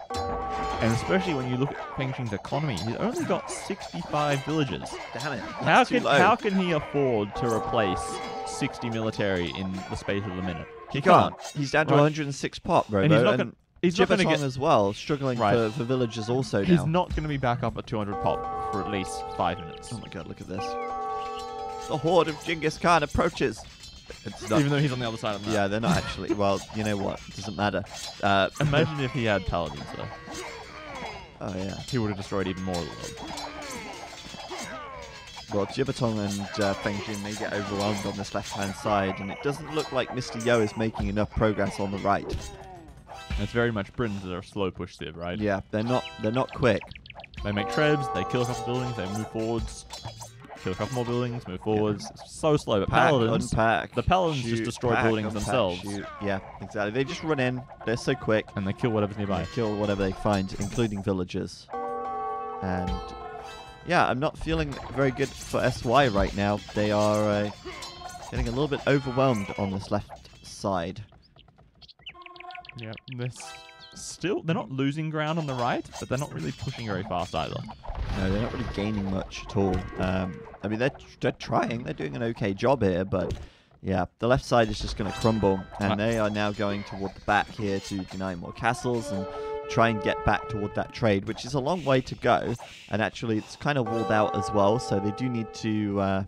And especially when you look at Feng Jin's economy, he's only got 65 villagers. Damn it. How can he afford to replace 60 military in the space of a minute? He can't. He's down to 106 pop, bro. And he's not going to... He's not going to get as well, struggling for villagers also now. He's not going to be back up at 200 pop for at least 5 minutes. Oh my god, look at this. The horde of Genghis Khan approaches. Even though he's on the other side of the map. Yeah, they're not actually. Well, you know what? It doesn't matter. Imagine if he had paladins, though. Oh, yeah. he would have destroyed even more of the world. Well, Jibatong and Feng Jin may get overwhelmed on this left-hand side, and it doesn't look like Mr. Yo is making enough progress on the right. It's very much Britons that are slow push civ, right? Yeah, they're not quick. They make trebs, they kill a couple buildings, they move forwards, kill a couple more buildings, move forwards. Yeah. It's so slow. But Paladins, the Paladins just destroy buildings themselves. Yeah, exactly. They just run in. They're so quick, and they kill whatever's nearby. They kill whatever they find, including villagers. And yeah, I'm not feeling very good for SY right now. They are getting a little bit overwhelmed on this left side. Yeah, they're not losing ground on the right, but they're not really pushing very fast either. No, they're not really gaining much at all. I mean, they're trying. They're doing an okay job here, but yeah, the left side is just going to crumble, and they are now going toward the back here to deny more castles and try and get back toward that trade, which is a long way to go. And actually, it's kind of walled out as well, so they do need to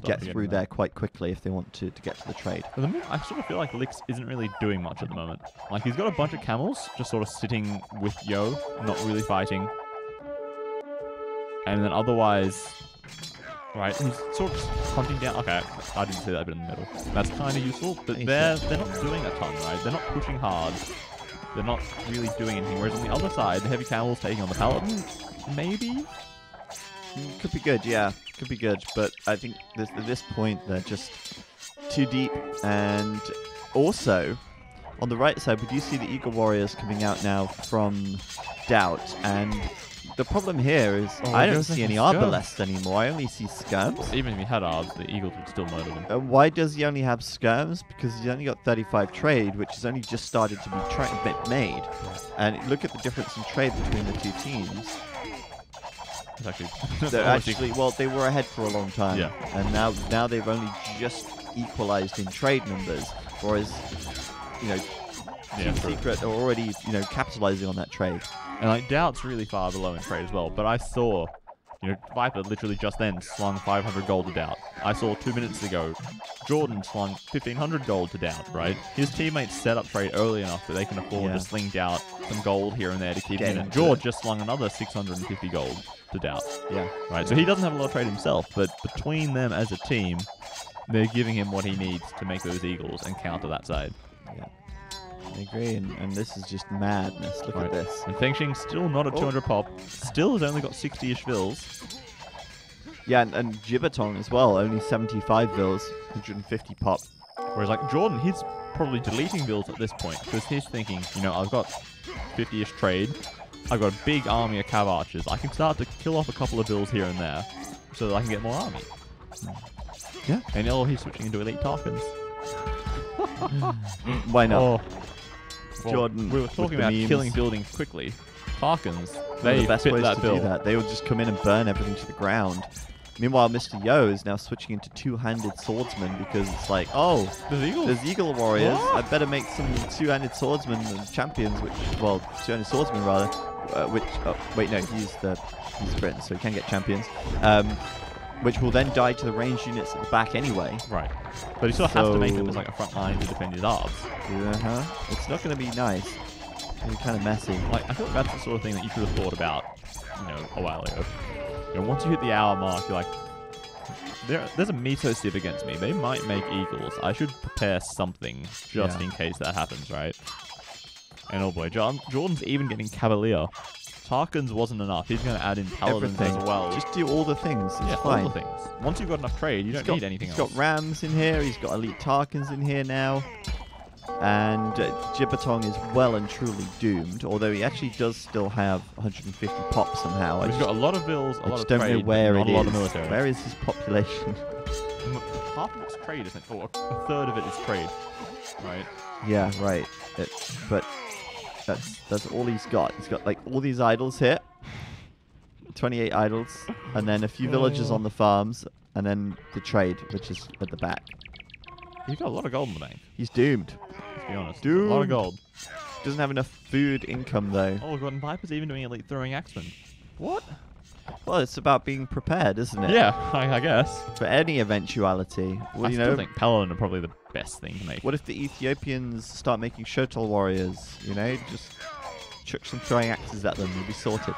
get through there quite quickly if they want to get to the trade. At the moment, I sort of feel like Lix isn't really doing much at the moment. Like, he's got a bunch of camels just sort of sitting with Yo, not really fighting. And then otherwise, right, he's sort of hunting down. Okay, I didn't see that bit in the middle. That's kind of useful, but they're not doing a ton, right? They're not pushing hard. They're not really doing anything. Whereas on the other side, the heavy camels taking on the Paladin, maybe? Could be good, yeah. Could be good, but I think at this point they're just too deep. And also, on the right side, we do see the Eagle Warriors coming out now from Doubt, and the problem here is I don't see any Arbalests anymore. I only see Skirms. Even if he had Arbs, the Eagles would still murder them. Why does he only have Skirms? Because he's only got 35 trade, which has only just started to be made. And look at the difference in trade between the two teams. Well, they were ahead for a long time, and now they've only just equalized in trade numbers, whereas Team Secret are already capitalizing on that trade. And like Doubt's really far below in trade as well, but I saw Viper literally just then slung 500 gold to Doubt. I saw 2 minutes ago Jordan slung 1500 gold to Doubt, right? His teammates set up trade early enough that they can afford to sling Doubt some gold here and there to keep him in. And George just slung another 650 gold to Doubt. Yeah. Right, so he doesn't have a lot of trade himself, but between them as a team, they're giving him what he needs to make those Eagles and counter that side. Yeah. I agree, and this is just madness. Look at this. And Feng Xing's still not at 200 pop. Still has only got 60-ish vills. Yeah, and Jibatong as well, only 75 vills, 150 pop. Whereas like Jordan, he's probably deleting vills at this point, because he's thinking, I've got 50-ish trade, I've got a big army of cav archers, I can start to kill off a couple of vills here and there, so that I can get more army. Yeah. And he's switching into elite Tarkans. Why not? Well, Jordan, we were talking about killing buildings quickly. Tarkans, they the best fit ways that to bill. do that. They would just come in and burn everything to the ground. Meanwhile, Mr. Yo is now switching into two-handed swordsman because it's like, oh, there's Eagle Warriors. What? I better make some two-handed swordsmen and champions, two-handed swordsmen rather. Wait, no, he's Britain, so he can get champions. Which will then die to the ranged units at the back anyway. Right. But he still has to make them as like a front line to defend his Arbs. It's not going to be nice. It's going to be kind of messy. Like, I feel like that's the sort of thing that you should have thought about, a while ago. Once you hit the hour mark, you're like, there's a Meso civ against me. They might make Eagles. I should prepare something just in case that happens, right? And oh boy, Jordan's even getting Cavalier. Tarkans wasn't enough. He's going to add in Paladins as well. Just do all the things. It's fine. All the things. Once you've got enough trade, you don't need anything else. He's got Rams in here. He's got Elite Tarkans in here now. And Jibatong is well and truly doomed, although he actually does still have 150 pop somehow. He's got a lot of vills, a lot of trade, don't know where it is. A lot of military. Where is his population? Half of it's trade, isn't it? Or a third of it is trade, right? Yeah, right. But that's all he's got. He's got like all these idols here, 28 idols, and then a few villagers on the farms, and then the trade, which is at the back. He's got a lot of gold in the bank. He's doomed. Let's be honest. Doomed. A lot of gold. Doesn't have enough food income though. Oh god, and Viper's even doing elite throwing axemen. What? Well, it's about being prepared, isn't it? Yeah, I guess. For any eventuality. Well, I still think Paladin are probably the best thing to make. What if the Ethiopians start making Shotel warriors? Just chuck some throwing axes at them. We'll be sorted.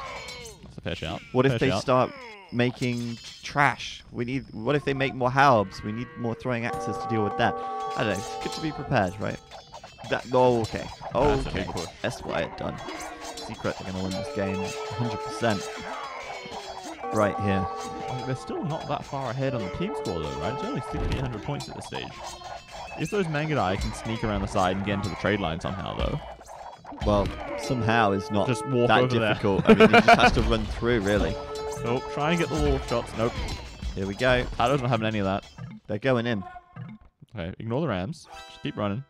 That's a fair shout. What if they start making trash? What if they make more halbs? We need more throwing axes to deal with that. I don't know. It's good to be prepared, right? Okay. Okay. SY it done. Secret, they're going to win this game 100%. Right here. They're still not that far ahead on the team score, though, right? It's only 1,600 points at this stage. If those Mangadai can sneak around the side and get into the trade line somehow, though. Well, somehow is not just walk that over difficult. There. I mean, he just has to run through, really. Nope, try and get the wall shots. Nope. Here we go. That doesn't have any of that. They're going in. Okay, ignore the Rams. Just keep running.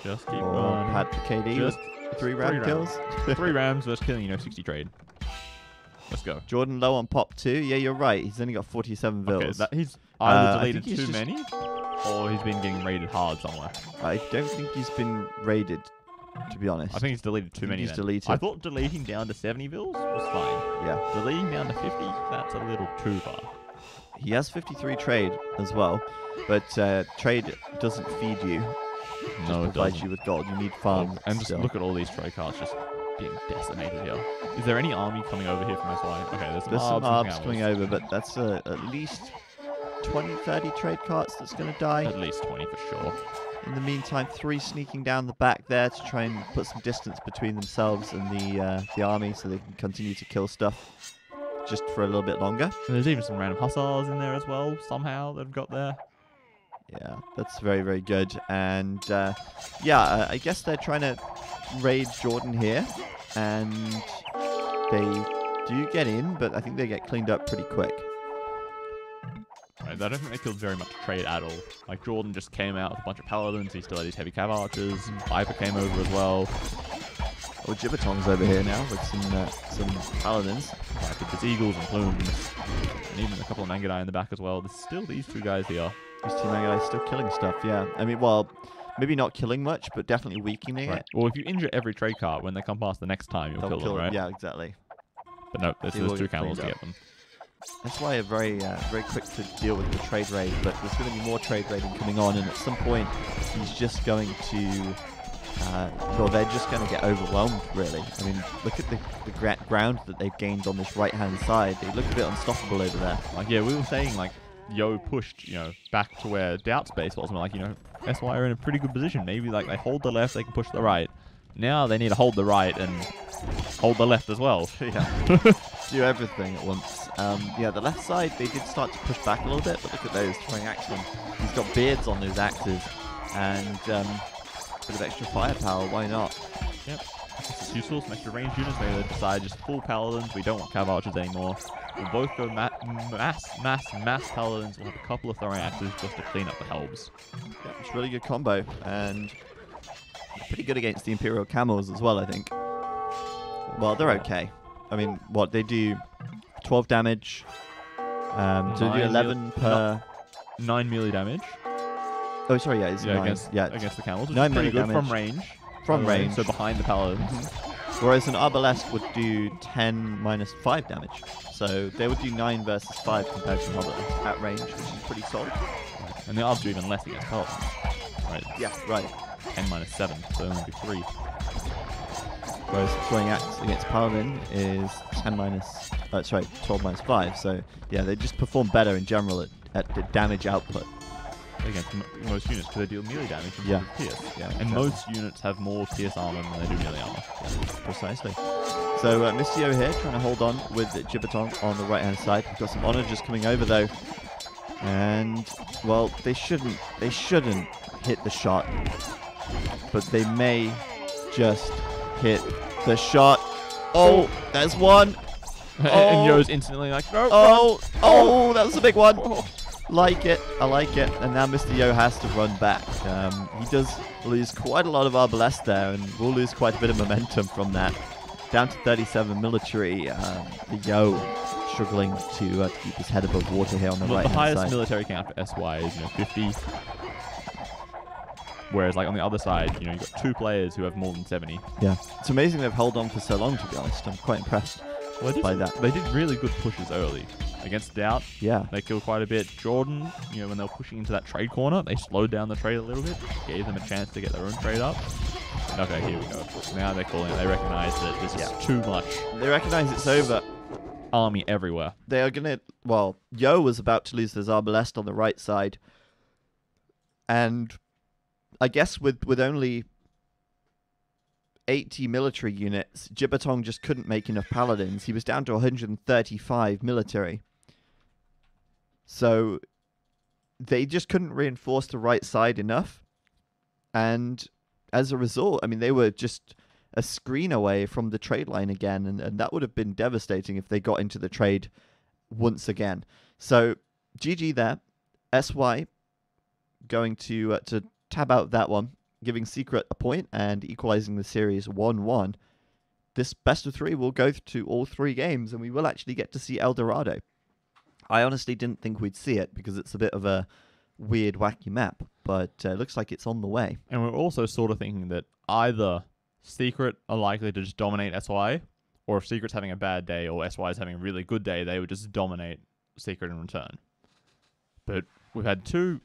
Just keep running. Pad for KD. Just 3 ram kills. 3 Rams versus killing, 60 trade. Let's go. Jordan low on pop 2. Yeah, you're right. He's only got 47 vills. Okay, he's either deleted too many, or he's been getting raided hard somewhere. I don't think he's been raided, to be honest. I think he's deleted too many. He's deleted. I thought deleting down to 70 vills was fine. Yeah. Deleting down to 50, that's a little too far. He has 53 trade as well, but trade doesn't feed you. No, it provides doesn't. You with gold. You need farm. And just look at all these trade cards just being decimated here. Is there any army coming over here from SY? Okay, there's some arbs coming over, but that's at least 20, 30 trade carts that's going to die. At least 20 for sure. In the meantime, 3 sneaking down the back there to try and put some distance between themselves and the army so they can continue to kill stuff just for a little bit longer. And there's even some random hussars in there as well, somehow, they've got there. Yeah, that's very, very good. And yeah, I guess they're trying to raid Jordan here. And they do get in, but I think they get cleaned up pretty quick. Right, I don't think they killed very much trade at all. Like, Jordan just came out with a bunch of paladins. He still had his heavy cav archers. Viper came over as well. Oh, Gibbertong's over here now with some paladins. Right, with his eagles and plumes. And even a couple of Mangadai in the back as well. There's still these 2 guys here. These 2 Mangadai still killing stuff, yeah. I mean, well, maybe not killing much, but definitely weakening it. Well, if you injure every trade cart, when they come past the next time, you'll kill them, right? Yeah, exactly. But no, there's 2 camels to get them. That's why very quick to deal with the trade raid, but there's going to be more trade raiding coming on, and at some point, he's just going to... well, they're just going to get overwhelmed, really. I mean, look at the ground that they've gained on this right-hand side. They look a bit unstoppable over there. Like, yeah, we were saying, like, Yo pushed, back to where Doubt Space was. And we're like, SY are in a pretty good position. Maybe, like, they hold the left, they can push the right. Now they need to hold the right and hold the left as well. Yeah. Do everything at once. Yeah, the left side, they did start to push back a little bit, but look at those throwing axemen. He's got beards on those axes. And... bit of extra firepower, why not? Yep. It's useful, some extra range units. Maybe they decide just full paladins. We don't want cav archers anymore. We'll both go mass paladins. We'll have a couple of throwing axes just to clean up the helbs. Yeah, it's a really good combo, and pretty good against the Imperial Camels as well, I think. Well, they're okay. I mean, what, they do 12 damage, so they do 11 per... 9 melee damage. Oh, sorry, yeah, it's 9. Against the camels. 9 pretty good damage. from range. From range. So behind the paladins. Whereas an Arbalest would do 10 minus 5 damage. So they would do 9 versus 5 compared to an Arbalest at range, which is pretty solid. And the arbs do even less against paladins. Right? Yeah, right. 10 minus 7, so only do 3. Whereas throwing axe against paladin is 10 minus... 12 minus 5. So yeah, they just perform better in general at the damage output. Against most units, because they deal melee damage and pierce. Yeah, and exactly. most units have more pierce armor than they do melee armor. Precisely. So Mistio here trying to hold on with Gibbertong on the right hand side. We've got some honor just coming over though, and well, they shouldn't hit the shot, but they may just hit the shot. Oh, there's one. And Yo's instantly like, no. Oh, that was a big one. Like it, I like it, and now Mr. Yo has to run back. He does lose quite a lot of Arbalest there, and we'll lose quite a bit of momentum from that. Down to 37 military. The Yo struggling to keep his head above water here on the right hand side. The highest military count for SY is 50. Whereas, like on the other side, you've got 2 players who have more than 70. Yeah, it's amazing they've held on for so long. To be honest, I'm quite impressed by that. They did really good pushes early. Against Doubt, yeah, they killed quite a bit. Jordan, when they were pushing into that trade corner, they slowed down the trade a little bit, gave them a chance to get their own trade up. Okay, here we go. Now they're calling it. They recognize that this is too much. They recognize it's over. Army everywhere. They are going to... Well, Yo was about to lose his Arbalest on the right side. And I guess with only 80 military units, Jibatong just couldn't make enough paladins. He was down to 135 military. So they just couldn't reinforce the right side enough. And as a result, I mean, they were just a screen away from the trade line again. And that would have been devastating if they got into the trade once again. So GG there. SY going to tab out that one, giving Secret a point and equalizing the series 1-1. This best of 3 will go to all 3 games, and we will actually get to see El Dorado. I honestly didn't think we'd see it because it's a bit of a weird, wacky map, but it looks like it's on the way. And we're also sort of thinking that either Secret are likely to just dominate SY, or if Secret's having a bad day or SY is having a really good day, they would just dominate Secret in return. But we've had 2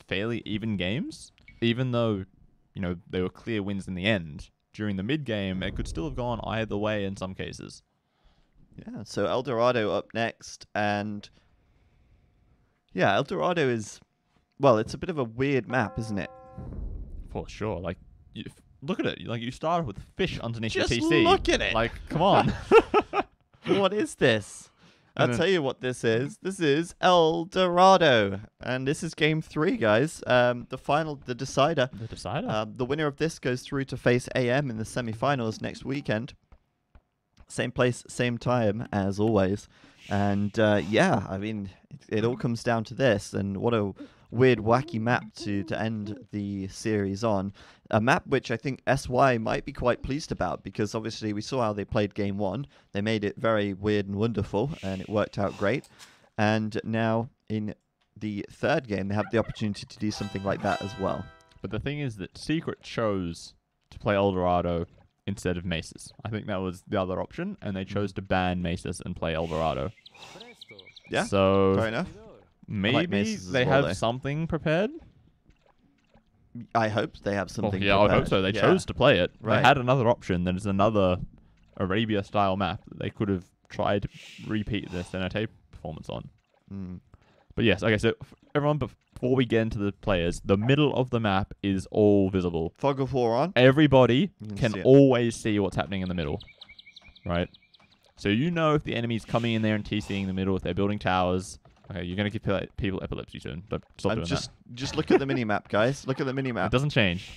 fairly even games, even though, you know, they were clear wins in the end. During the mid-game, it could still have gone either way in some cases. Yeah, so El Dorado up next, and yeah, El Dorado is, well, it's a bit of a weird map, isn't it? For sure. Like, look at it. Like, you start with fish underneath Just your TC. look at it. Like, come on. What is this? I'll tell you what this is. This is El Dorado, and this is game 3, guys. The decider. The decider? The winner of this goes through to face AM in the semi-finals next weekend. Same place, same time, as always. And, yeah, I mean, it all comes down to this, and what a weird, wacky map to end the series on. A map which I think SY might be quite pleased about, because obviously we saw how they played game 1. They made it very weird and wonderful, and it worked out great. And now, in the 3rd game, they have the opportunity to do something like that as well. But the thing is that Secret chose to play El Dorado instead of Maces. I think that was the other option, and they chose to ban Maces and play El Dorado. Yeah, so fair enough. Maybe they have something prepared? I hope they have something prepared. I hope so. They chose to play it. Right. They had another option that is another Arabia-style map that they could have tried to repeat their Senate performance on. But yes, okay, so everyone, before we get into the players, the middle of the map is all visible. Fog of War on. Everybody can always see what's happening in the middle, right? So you know if the enemy's coming in there and TCing the middle, if they're building towers. Okay, you're going to give people epilepsy soon, but stop doing that. Just look at the minimap, guys. Look at the minimap. It doesn't change.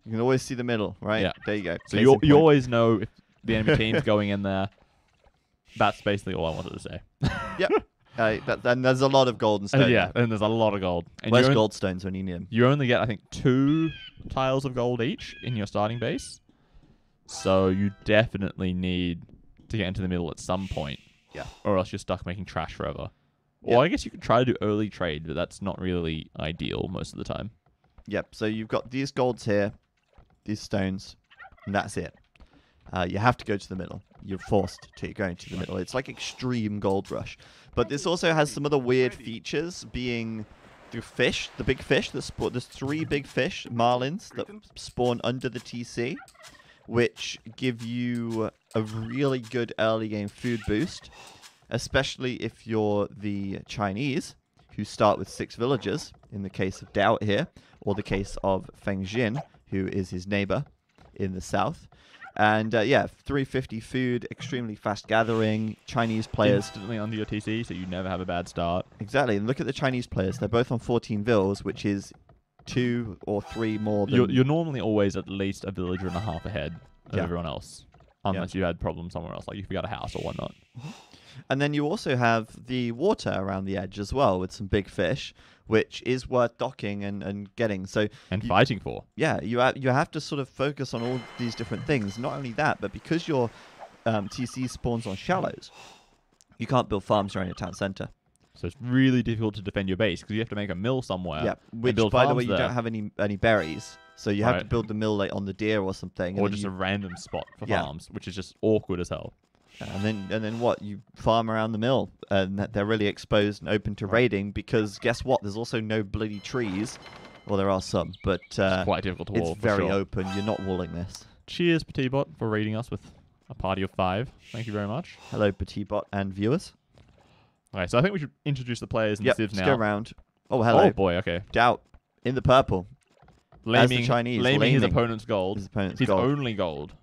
You can always see the middle, right? Yeah. There you go. So you always know if the enemy team's going in there. That's basically all I wanted to say. Yep. And there's a lot of gold and stone. Yeah, and there's a lot of gold. And where's gold stones when you need them? You only get, I think, 2 tiles of gold each in your starting base. So you definitely need to get into the middle at some point. Yeah. Or else you're stuck making trash forever. Or I guess you could try to do early trade, but that's not really ideal most of the time. Yep, so you've got these golds here, these stones, and that's it. You have to go to the middle. You're forced to go into the middle. It's like extreme gold rush. But this also has some other weird features, being the fish, the big fish that spawn. There's 3 big fish, marlins, that spawn under the TC, which give you a really good early game food boost. Especially if you're the Chinese, who start with 6 villagers, in the case of Doubt here, or the case of Feng Jin, who is his neighbor in the south. And yeah, 350 food, extremely fast gathering, Chinese players. Instantly under your TC, so you never have a bad start. Exactly, and look at the Chinese players. They're both on 14 vills, which is 2 or 3 more than... You're normally always at least a villager and a half ahead of everyone else. Unless you had problems somewhere else, like if you got a house or whatnot. And then you also have the water around the edge as well, with some big fish, which is worth docking and getting. And fighting for. Yeah, you have to sort of focus on all these different things. Not only that, but because your TC spawns on shallows, you can't build farms around your town center. So it's really difficult to defend your base, because you have to make a mill somewhere. Yeah, which, by the way, you don't have any berries. So you have to build the mill like on the deer or something. Or just a random spot for farms, which is just awkward as hell. And then what? You farm around the mill, and they're really exposed and open to raiding, because guess what? There's also no bloody trees Well, there are some, but it's quite difficult to wall. It's very sure. open. You're not walling this. Cheers, Petit Bot, for raiding us with a party of 5. Thank you very much. Hello, Petit Bot and viewers. Okay, so I think we should introduce the players in the Civs now. Let's go around. Oh, hello. Oh, boy, okay. Doubt in the purple. As the Chinese. Laming his opponent's gold. His only gold.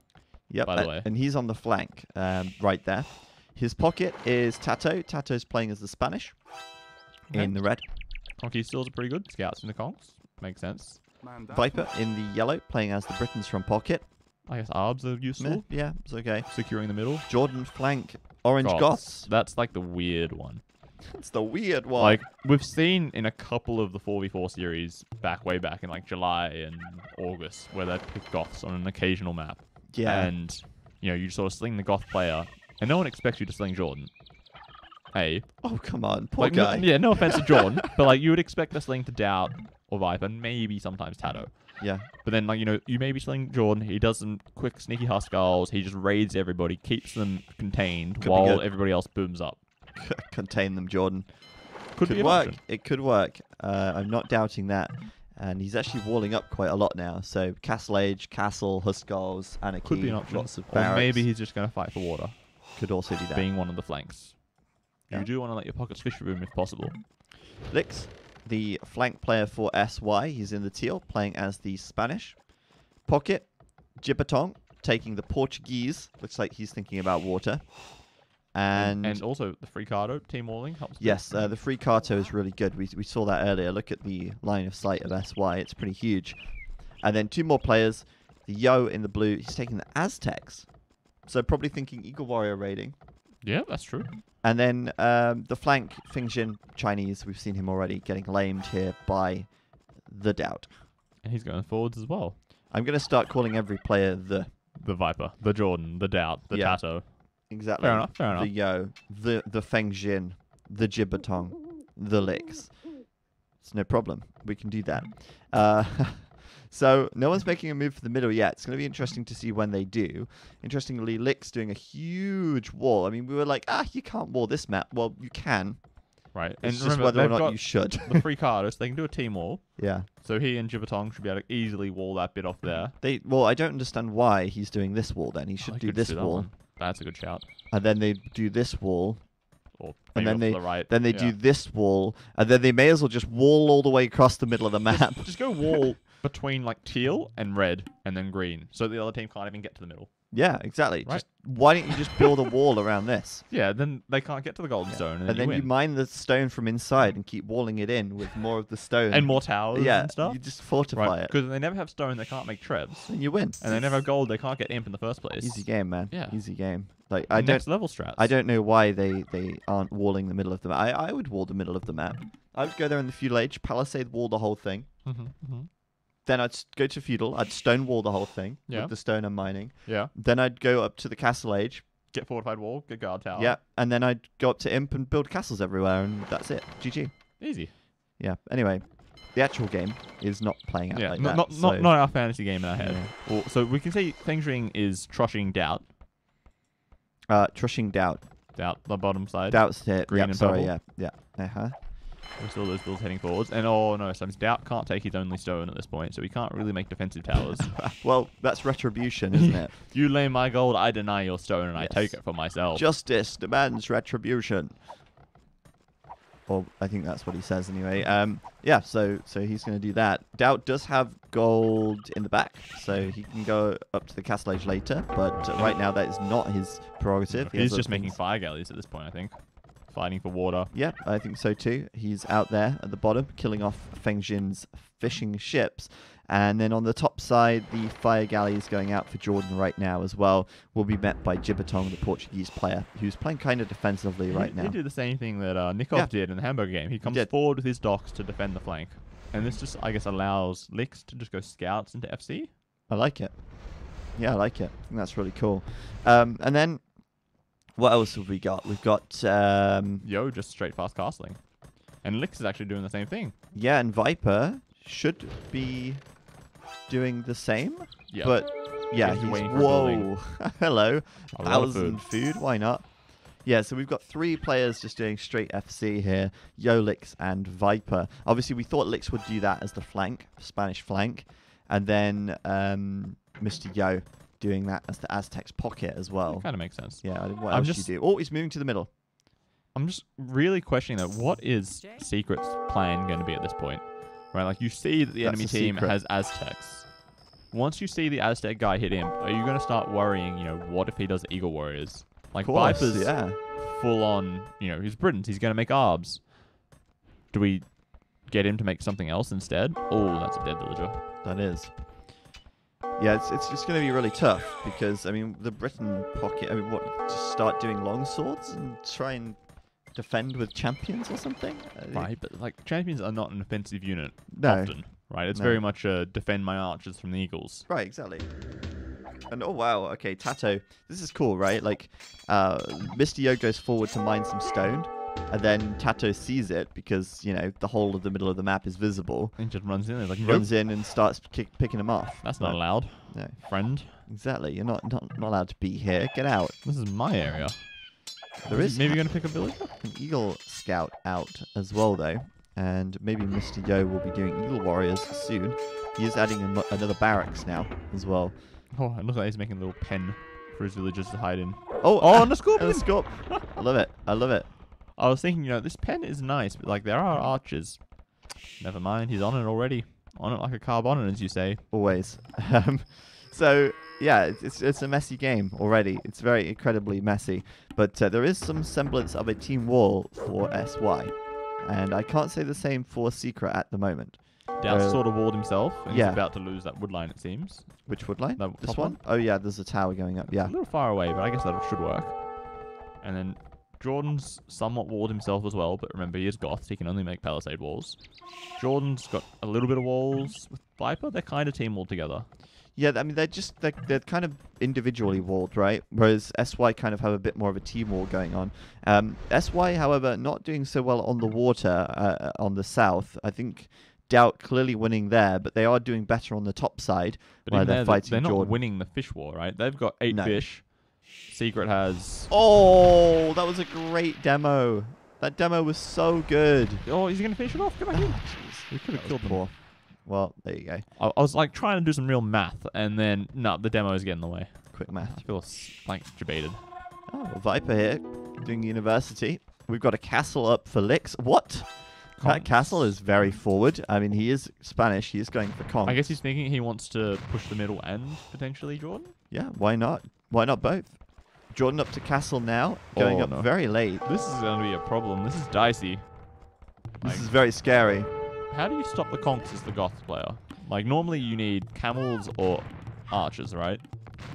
Yep, by the way. And he's on the flank right there. His pocket is Tato. Tato's playing as the Spanish in the red. Conquistadors are pretty good. Scouts in the conks. Makes sense. Viper in the yellow, playing as the Britons from pocket. I guess Arbs are useful. Yeah, it's okay. Securing the middle. Jordan flank, orange Goths. That's like the weird one. That's the weird one. Like, we've seen in a couple of the 4v4 series way back in like July and August where they pick Goths on an occasional map. Yeah. And, you know, you sort of sling the Goth player and no one expects you to sling Jordan. Hey. Oh, come on. Poor guy. No offense to Jordan, but like you would expect a sling to Doubt or Viper and maybe sometimes Tato. Yeah. But then, like, you know, you maybe sling Jordan. He does some quick, sneaky Huskals. He just raids everybody, keeps them contained while everybody else booms up. Contain them, Jordan. Could be an work. option. It could work. I'm not doubting that. And he's actually walling up quite a lot now. So Castle Age, Castle, Huskals, Anarchy. Could be an option. Lots of or barracks. maybe he's just going to fight for water. Could also do that. Being one of the flanks. Yeah. You do want to let your pockets fish room if possible. Lix, the flank player for SY. He's in the teal, playing as the Spanish. Pocket, Gibbertong, taking the Portuguese. Looks like he's thinking about water. And also the free Cardo, team walling helps. Yes, the free Kato is really good. We saw that earlier. Look at the line of sight of SY. It's pretty huge. And then 2 more players. The Yo in the blue. He's taking the Aztecs. So probably thinking Eagle Warrior raiding. Yeah, that's true. And then the flank, Fingjin Chinese. We've seen him already getting lamed here by the Doubt. And he's going forwards as well. I'm going to start calling every player the Viper, the Jordan, the Doubt, the Tato. Exactly. Fair enough. The Yo, the Fengjin, the Gibbertong, the Lix. It's no problem. We can do that. So no one's making a move for the middle yet. It's going to be interesting to see when they do. Interestingly, Lix doing a huge wall. I mean, we were like, you can't wall this map. Well, you can. Right. It's and just remember, whether or not you should. The free Cardos, they can do a team wall. Yeah. So he and Gibbertong should be able to easily wall that bit off there. Well, I don't understand why he's doing this wall then. He should do this wall. That's a good shout. And then they do this wall. Or and then they do this wall. And then they may as well just wall all the way across the middle of the map. Just go wall between like teal and red and then green. So the other team can't even get to the middle. Yeah, exactly. Right. Why don't you just build a wall around this? Yeah, then they can't get to the golden stone. And then you mine the stone from inside and keep walling it in with more of the stone. And more towers and stuff. You just fortify it. Because they never have stone, they can't make trebs. And you win. And they never have gold, they can't get imp in the first place. Easy game, man. Yeah. Easy game. Like Next level strats. I don't know why they aren't walling the middle of the map. I would wall the middle of the map. I would go there in the feudal age, palisade wall the whole thing. Then I'd go to feudal. I'd stone wall the whole thing with the stone I'm mining. Yeah. Then I'd go up to the castle age. Get fortified wall, get guard tower. Yeah. And then I'd go up to imp and build castles everywhere, and that's it. GG. Easy. Yeah. Anyway, the actual game is not playing out like that. Not our fantasy game in our head. Yeah. Well, so we can say Fengxing is trushing Doubt. Trushing Doubt. Doubt, the bottom side. Doubt's hit. Green and purple. Yeah. Uh-huh. We're still those builds heading forwards. And so Doubt can't take his only stone at this point, so he can't really make defensive towers. Well, that's retribution, isn't it? You lay my gold, I deny your stone, and I take it for myself. Justice demands retribution. Or I think that's what he says anyway. Yeah, so he's going to do that. Doubt does have gold in the back, so he can go up to the castle age later, but right now that is not his prerogative. He's just making fire galleys at this point, I think. Fighting for water. Yep, I think so too. He's out there at the bottom, killing off Fengjin's fishing ships. And then on the top side, the fire galleys going out for Jordan right now as well will be met by Gibbertong, the Portuguese player, who's playing kind of defensively right now. He did the same thing that Nikov did in the Hamburger game. He comes forward with his docks to defend the flank. And this just, I guess, allows Lix to just go scouts into FC. I like it. Yeah, I like it. I think that's really cool. And then what else have we got? We've got Yo, just straight fast castling. And Lix is actually doing the same thing. Yeah, and Viper should be doing the same. Yeah. But yeah, he's whoa. Hello. 1,000 food. Why not? Yeah, so we've got 3 players just doing straight FC here, Yo, Lix, and Viper. Obviously, we thought Lix would do that as the flank, Spanish flank, and then Mr. Yo doing that as the Aztec's pocket as well. Kind of makes sense. Yeah, what else do you do? Oh, he's moving to the middle. I'm just really questioning that. What is Secret's plan going to be at this point? Right, like you see that the enemy team has Aztecs. Once you see the Aztec guy hit him, are you going to start worrying, what if he does Eagle Warriors? Like Viper's full on, he's Britons. He's going to make ARBs. Do we get him to make something else instead? Oh, that's a dead villager. That is. Yeah, it's just going to be really tough because, I mean, the Briton pocket, just start doing long swords and try and defend with champions or something? Right, but like champions are not an offensive unit often, right? It's very much a defend my archers from the eagles. Right, exactly. And oh wow, okay, Tato, this is cool, right? Like, Mr. Yo goes forward to mine some stone, and then Tato sees it because, the whole of the middle of the map is visible. And just runs in, runs in and starts picking them off. That's not allowed. No. Friend. Exactly, you're not allowed to be here. Get out. This is my area. There is maybe going to pick a village? An Eagle Scout out as well, though. And maybe Mr. Yo will be doing Eagle Warriors soon. He is adding another barracks now as well. Oh, it looks like he's making a little pen for his villagers to hide in. Oh, and a scorpion! And a scorp. I love it. I love it. I was thinking, this pen is nice, but like there are archers. Never mind, he's on it already. On it like a carbon, as you say. Always. So yeah, it's a messy game already. It's very incredibly messy, but there is some semblance of a team wall for SY, and I can't say the same for Secret at the moment. Doubt's sort of walled himself, and he's about to lose that wood line, it seems. Which wood line? This one? Oh yeah, there's a tower going up. Yeah, a little far away, but I guess that should work. And then Jordan's somewhat walled himself as well, but remember he is Goth, so he can only make palisade walls. Jordan's got a little bit of walls with Viper. They're kind of team walled together. Yeah, I mean, they're kind of individually walled, right? Whereas SY kind of have a bit more of a team wall going on. SY, however, not doing so well on the water on the south. I think Doubt clearly winning there, but they are doing better on the top side where they're fighting Jordan. They're not winning the fish war, right? They've got 8 fish. Secret has... Oh, that was a great demo. That demo was so good. Oh, is he going to finish it off? Come on. We could have killed them. Well, there you go. I was like trying to do some real math, and then no, the demo is getting in the way. Quick math. I feel like debated. Oh, Viper here, doing university. We've got a castle up for Lix. What? That castle is very forward. I mean, he is Spanish. He is going for Kong. I guess he's thinking he wants to push the middle and potentially Jordan. Yeah, why not? Why not both? Jordan up to castle now, going up very late. This is going to be a problem. This is dicey. This is very scary. How do you stop the conks as the Goth player? Like, normally you need camels or archers, right?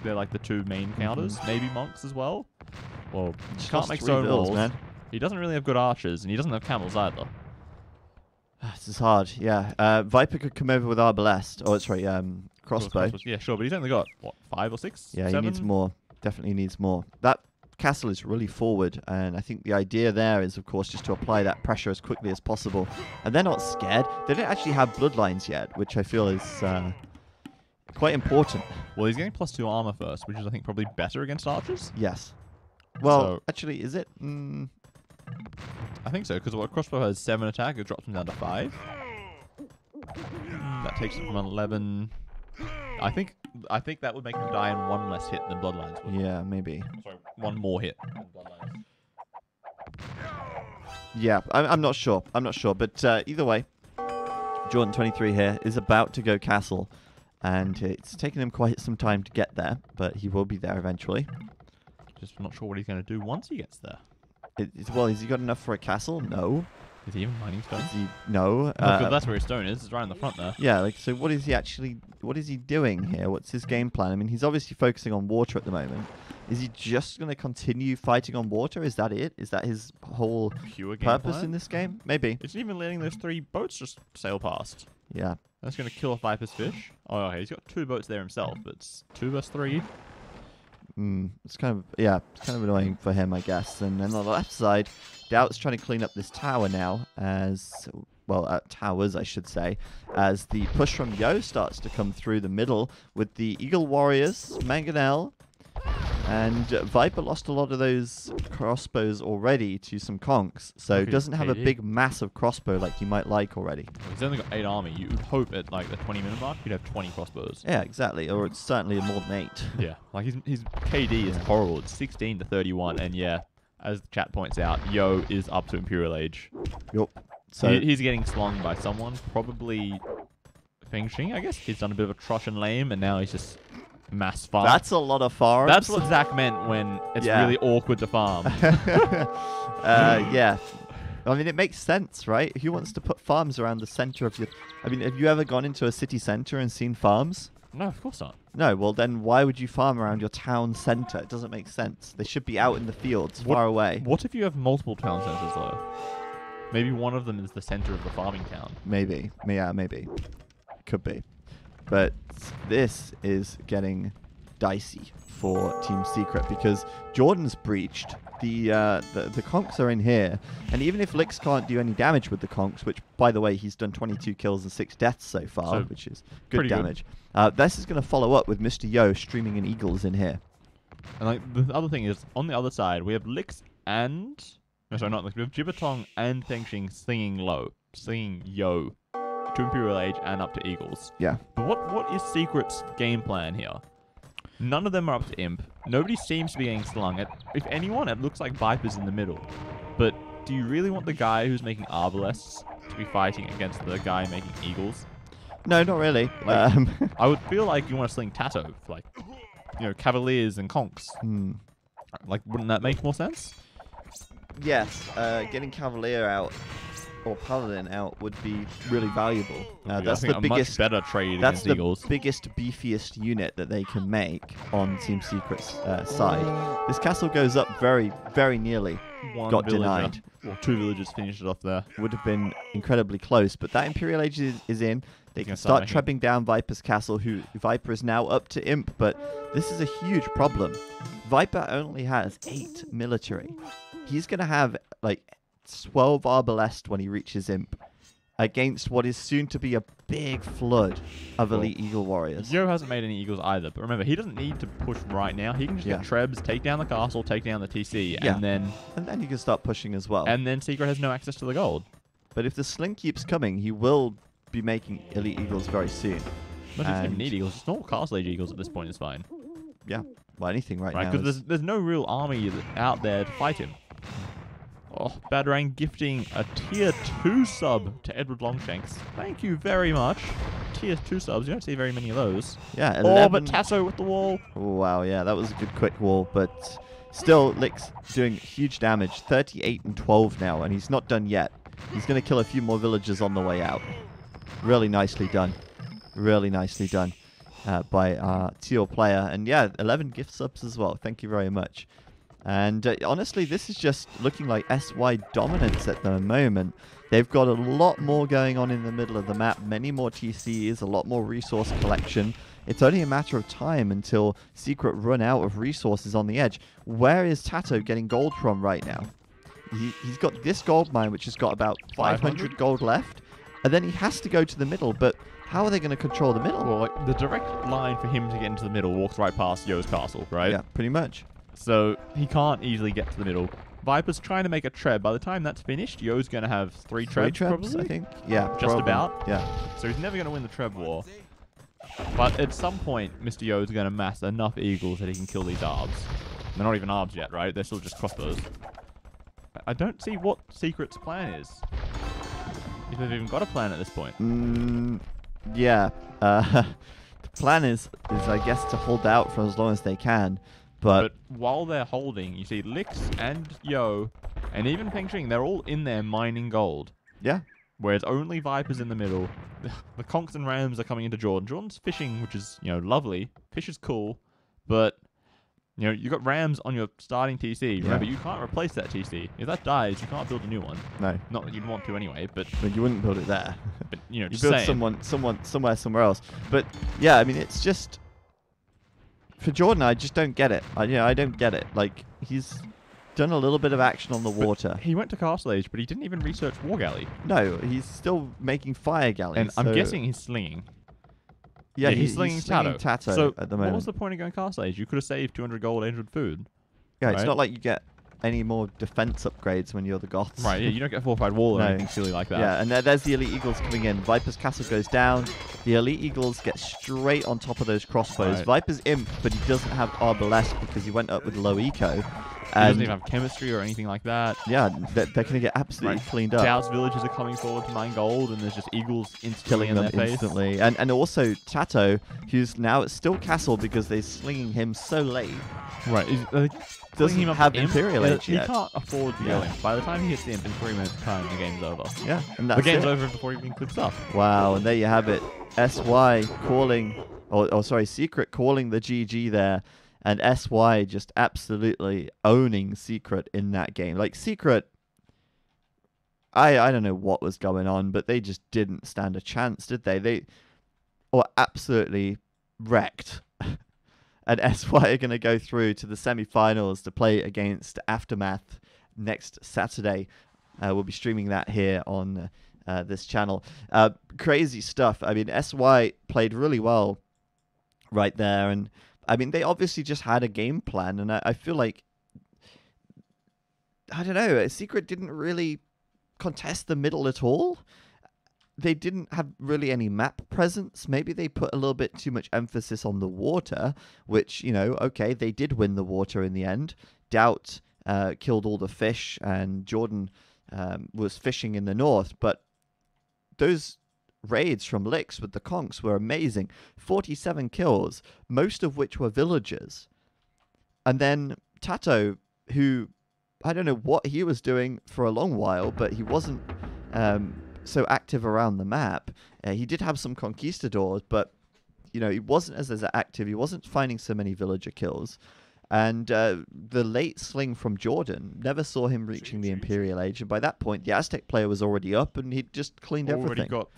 They're like the 2 main counters. Maybe monks as well. Well, he can't make stone walls. Man. He doesn't really have good archers, and he doesn't have camels either. This is hard, yeah. Viper could come over with Arbalest. Oh, sorry, crossbow. Yeah, sure, but he's only got, what, 5 or 6? Yeah, 7? He needs more. Definitely needs more. That castle is really forward, and I think the idea there is, of course, just to apply that pressure as quickly as possible. And they're not scared. They don't actually have bloodlines yet, which I feel is quite important. Well, he's getting +2 armor first, which is, I think, probably better against archers. Yes. Well, actually, is it? I think so, because what crossbow has 7 attack, it drops him down to 5. That takes it from 11. I think that would make him die in 1 less hit than Bloodlines would. Yeah, maybe. Sorry, 1 more hit than Bloodlines. Yeah, I'm not sure. I'm not sure. But either way, Jordan 23 here is about to go castle. And it's taken him quite some time to get there, but he will be there eventually. Just not sure what he's going to do once he gets there. Well, has he got enough for a castle? No. Is he even mining stone? No. That's where his stone is. It's right in the front there. Yeah, like, so what is he doing here? What's his game plan? I mean, he's obviously focusing on water at the moment. Is he just going to continue fighting on water? Is that it? Is that his whole purpose in this game? Maybe. It's even letting those 3 boats just sail past. Yeah. That's going to kill off Viper's fish. Oh, okay. He's got 2 boats there himself, but it's 2 versus 3. It's kind of annoying for him, I guess. And then on the left side, Doubt's trying to clean up this tower now, towers, I should say, as the push from Yo starts to come through the middle with the Eagle Warriors, Mangonel, And Viper lost a lot of those crossbows already to some conks, so doesn't have a big, massive crossbow like you might like already. Well, he's only got 8 army. You would hope at like the 20-minute mark you'd have 20 crossbows. Yeah, exactly. Or it's certainly more than 8. Yeah, like his KD is horrible. It's 16 to 31, and yeah, as the chat points out, Yo is up to Imperial Age. Yup. So he's getting slung by someone, probably Feng Xing, I guess. He's done a bit of a trosh and lame, and now he's just mass farm. That's a lot of farms. That's what Zach meant when it's really awkward to farm. Yeah. I mean, it makes sense, right? Who wants to put farms around the center of your... I mean, have you ever gone into a city center and seen farms? No, of course not. No, well then why would you farm around your town center? It doesn't make sense. They should be out in the fields, far away. What if you have multiple town centers, though? Maybe one of them is the center of the farming town. Maybe. Yeah, maybe. Could be. But this is getting dicey for Team Secret because Jordan's breached. The conks are in here, and even if Lix can't do any damage with the conks, which by the way he's done 22 kills and 6 deaths so far, which is good damage. This is going to follow up with Mr. Yo streaming in Eagles in here. And like the other thing is on the other side we have Lix and we have Jibbertong and Feng Xing singing Yo to Imperial Age and up to Eagles. Yeah. But what is Secret's game plan here? None of them are up to Imp. Nobody seems to be getting slung. If anyone, it looks like Viper's in the middle. But do you really want the guy who's making Arbalests to be fighting against the guy making Eagles? No, not really. Like, I would feel like you want to sling Tato for like, Cavaliers and Conks. Like, wouldn't that make more sense? Yes, getting Cavalier out or Paladin out would be really valuable. That's the biggest, much better trade. That's the Eagles. biggest, beefiest unit that they can make on Team Secret's side. This castle goes up very, very nearly. Got denied. Well, 2 villagers finished it off there. Would have been incredibly close, but that Imperial Age is in. They can start trebbing down Viper's castle, who Viper is now up to Imp, but this is a huge problem. Viper only has 8 military. He's going to have like 12 Arbalest when he reaches Imp against what is soon to be a big flood of elite Eagle warriors. Yo hasn't made any Eagles either, but remember, he doesn't need to push right now. He can just get Trebs, take down the castle, take down the TC, and then he can start pushing as well. And then Secret has no access to the gold. But if the sling keeps coming, he will be making elite Eagles very soon. But he doesn't even need Eagles. Just normal Castle Age Eagles at this point is fine. Yeah, well, anything right now. Because there's no real army out there to fight him. Oh, Batarang gifting a tier 2 sub to Edward Longshanks. Thank you very much. Tier 2 subs, you don't see very many of those. Yeah, 11. Oh, but Tasso with the wall. Oh, wow, yeah, that was a good quick wall, but still, Lix doing huge damage. 38 and 12 now, and he's not done yet. He's going to kill a few more villagers on the way out. Really nicely done. Really nicely done by our Teal player. And yeah, 11 gift subs as well. Thank you very much. And honestly, this is just looking like SY dominance at the moment. They've got a lot more going on in the middle of the map, many more TCs, a lot more resource collection. It's only a matter of time until Secret run out of resources on the edge. Where is Tato getting gold from right now? He's got this gold mine, which has got about 500 gold left. And then he has to go to the middle, but how are they going to control the middle? Well, like, the direct line for him to get into the middle walks right past Yo's castle, right? Yeah, pretty much. So he can't easily get to the middle. Viper's trying to make a treb. By the time that's finished, Yo's going to have 3 trebs, probably? I think. Yeah, just probably. about. Yeah. So he's never going to win the treb war. But at some point, Mr. Yo is going to mass enough eagles that he can kill these arbs. They're not even arbs yet, right? They're still just crossbows. I don't see what Secret's plan is. If they've even got a plan at this point. Yeah. The plan is I guess to hold out for as long as they can. But while they're holding, you see Lix and Yo and even Feng Xing, they're all in there mining gold. Yeah. Whereas only Viper's in the middle. The Conks and Rams are coming into Jordan. Jordan's fishing, which is, lovely. Fish is cool. But, you've got Rams on your starting TC. Remember, you can't replace that TC. If that dies, you can't build a new one. No. Not that you'd want to anyway, but you wouldn't build it there. But, you just build saying. somewhere else. But, yeah, I mean, it's just... For Jordan, I just don't get it. I don't get it. Like, he's done a little bit of action on the water. He went to Castle Age, but he didn't even research War Galley. No, he's still making fire galleys. And I'm guessing he's slinging. Yeah, he's slinging Tato so at the moment. What was the point of going Castle Age? You could have saved 200 gold, 800 food. Yeah, right? It's not like you get any more defense upgrades when you're the Goths. Right, yeah, you don't get fortified wall or anything silly like that. Yeah, and there's the Elite Eagles coming in. Viper's Castle goes down. The Elite Eagles get straight on top of those crossbows. Right. Viper's Imp, but he doesn't have Arbalest because he went up with low eco. He doesn't even have chemistry or anything like that. Yeah, they're going to get absolutely cleaned up. Doubt's villagers are coming forward to mine gold, and there's just eagles killing them instantly. And also Tato, who's now at still castle because they're slinging him so late. Right. Doesn't have Imperial Age yet. He can't afford to go in. By the time he hits the Imp in 3 minutes time, the game's over. Yeah, and that's the game's over before he even clips up. Wow, and there you have it. SY calling, Secret calling the GG there. And SY just absolutely owning Secret in that game. Like, Secret, I don't know what was going on, but they just didn't stand a chance, did they? They were absolutely wrecked. And SY are going to go through to the semi-finals to play against Aftermath next Saturday. We'll be streaming that here on this channel. Crazy stuff. I mean, SY played really well right there. And, I mean, they obviously just had a game plan. And I feel like, I don't know, Secret didn't really contest the middle at all. They didn't have really any map presence. Maybe they put a little bit too much emphasis on the water, which, okay, they did win the water in the end. Doubt killed all the fish, and Jordan was fishing in the north. But those raids from Lix with the conks were amazing. 47 kills, most of which were villagers. And then Tato, who, I don't know what he was doing for a long while, but he wasn't so active around the map. He did have some conquistadors, but he wasn't as active. He wasn't finding so many villager kills. And the late sling from Jordan never saw him reaching the Imperial Age. And by that point, the Aztec player was already up, and he'd just cleaned everything. Got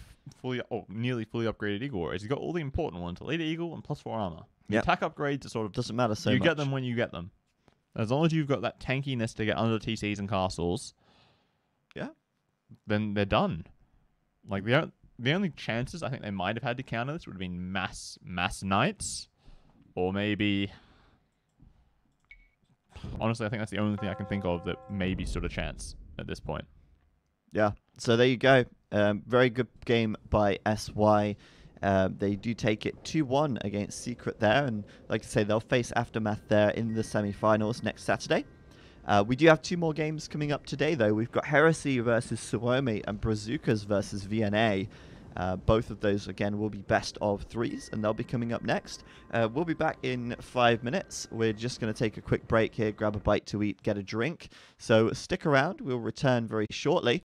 nearly fully upgraded Eagle Warriors. He's got all the important ones: Elite Eagle and +4 armor. The attack upgrades are sort of doesn't matter so much. You get them when you get them. As long as you've got that tankiness to get under TCs and castles, then they're done. Like, the only chances I think they might have had to counter this would have been mass knights, or maybe. Honestly, I think that's the only thing I can think of that maybe stood a chance at this point. Yeah. So there you go. Very good game by SY. They do take it 2-1 against Secret there, and like I say, they'll face Aftermath there in the semi-finals next Saturday. We do have 2 more games coming up today, though. We've got Heresy versus Suomi and Brazucas versus VNA. Both of those, again, will be best of 3s, and they'll be coming up next. We'll be back in 5 minutes. We're just going to take a quick break here, grab a bite to eat, get a drink. So stick around. We'll return very shortly.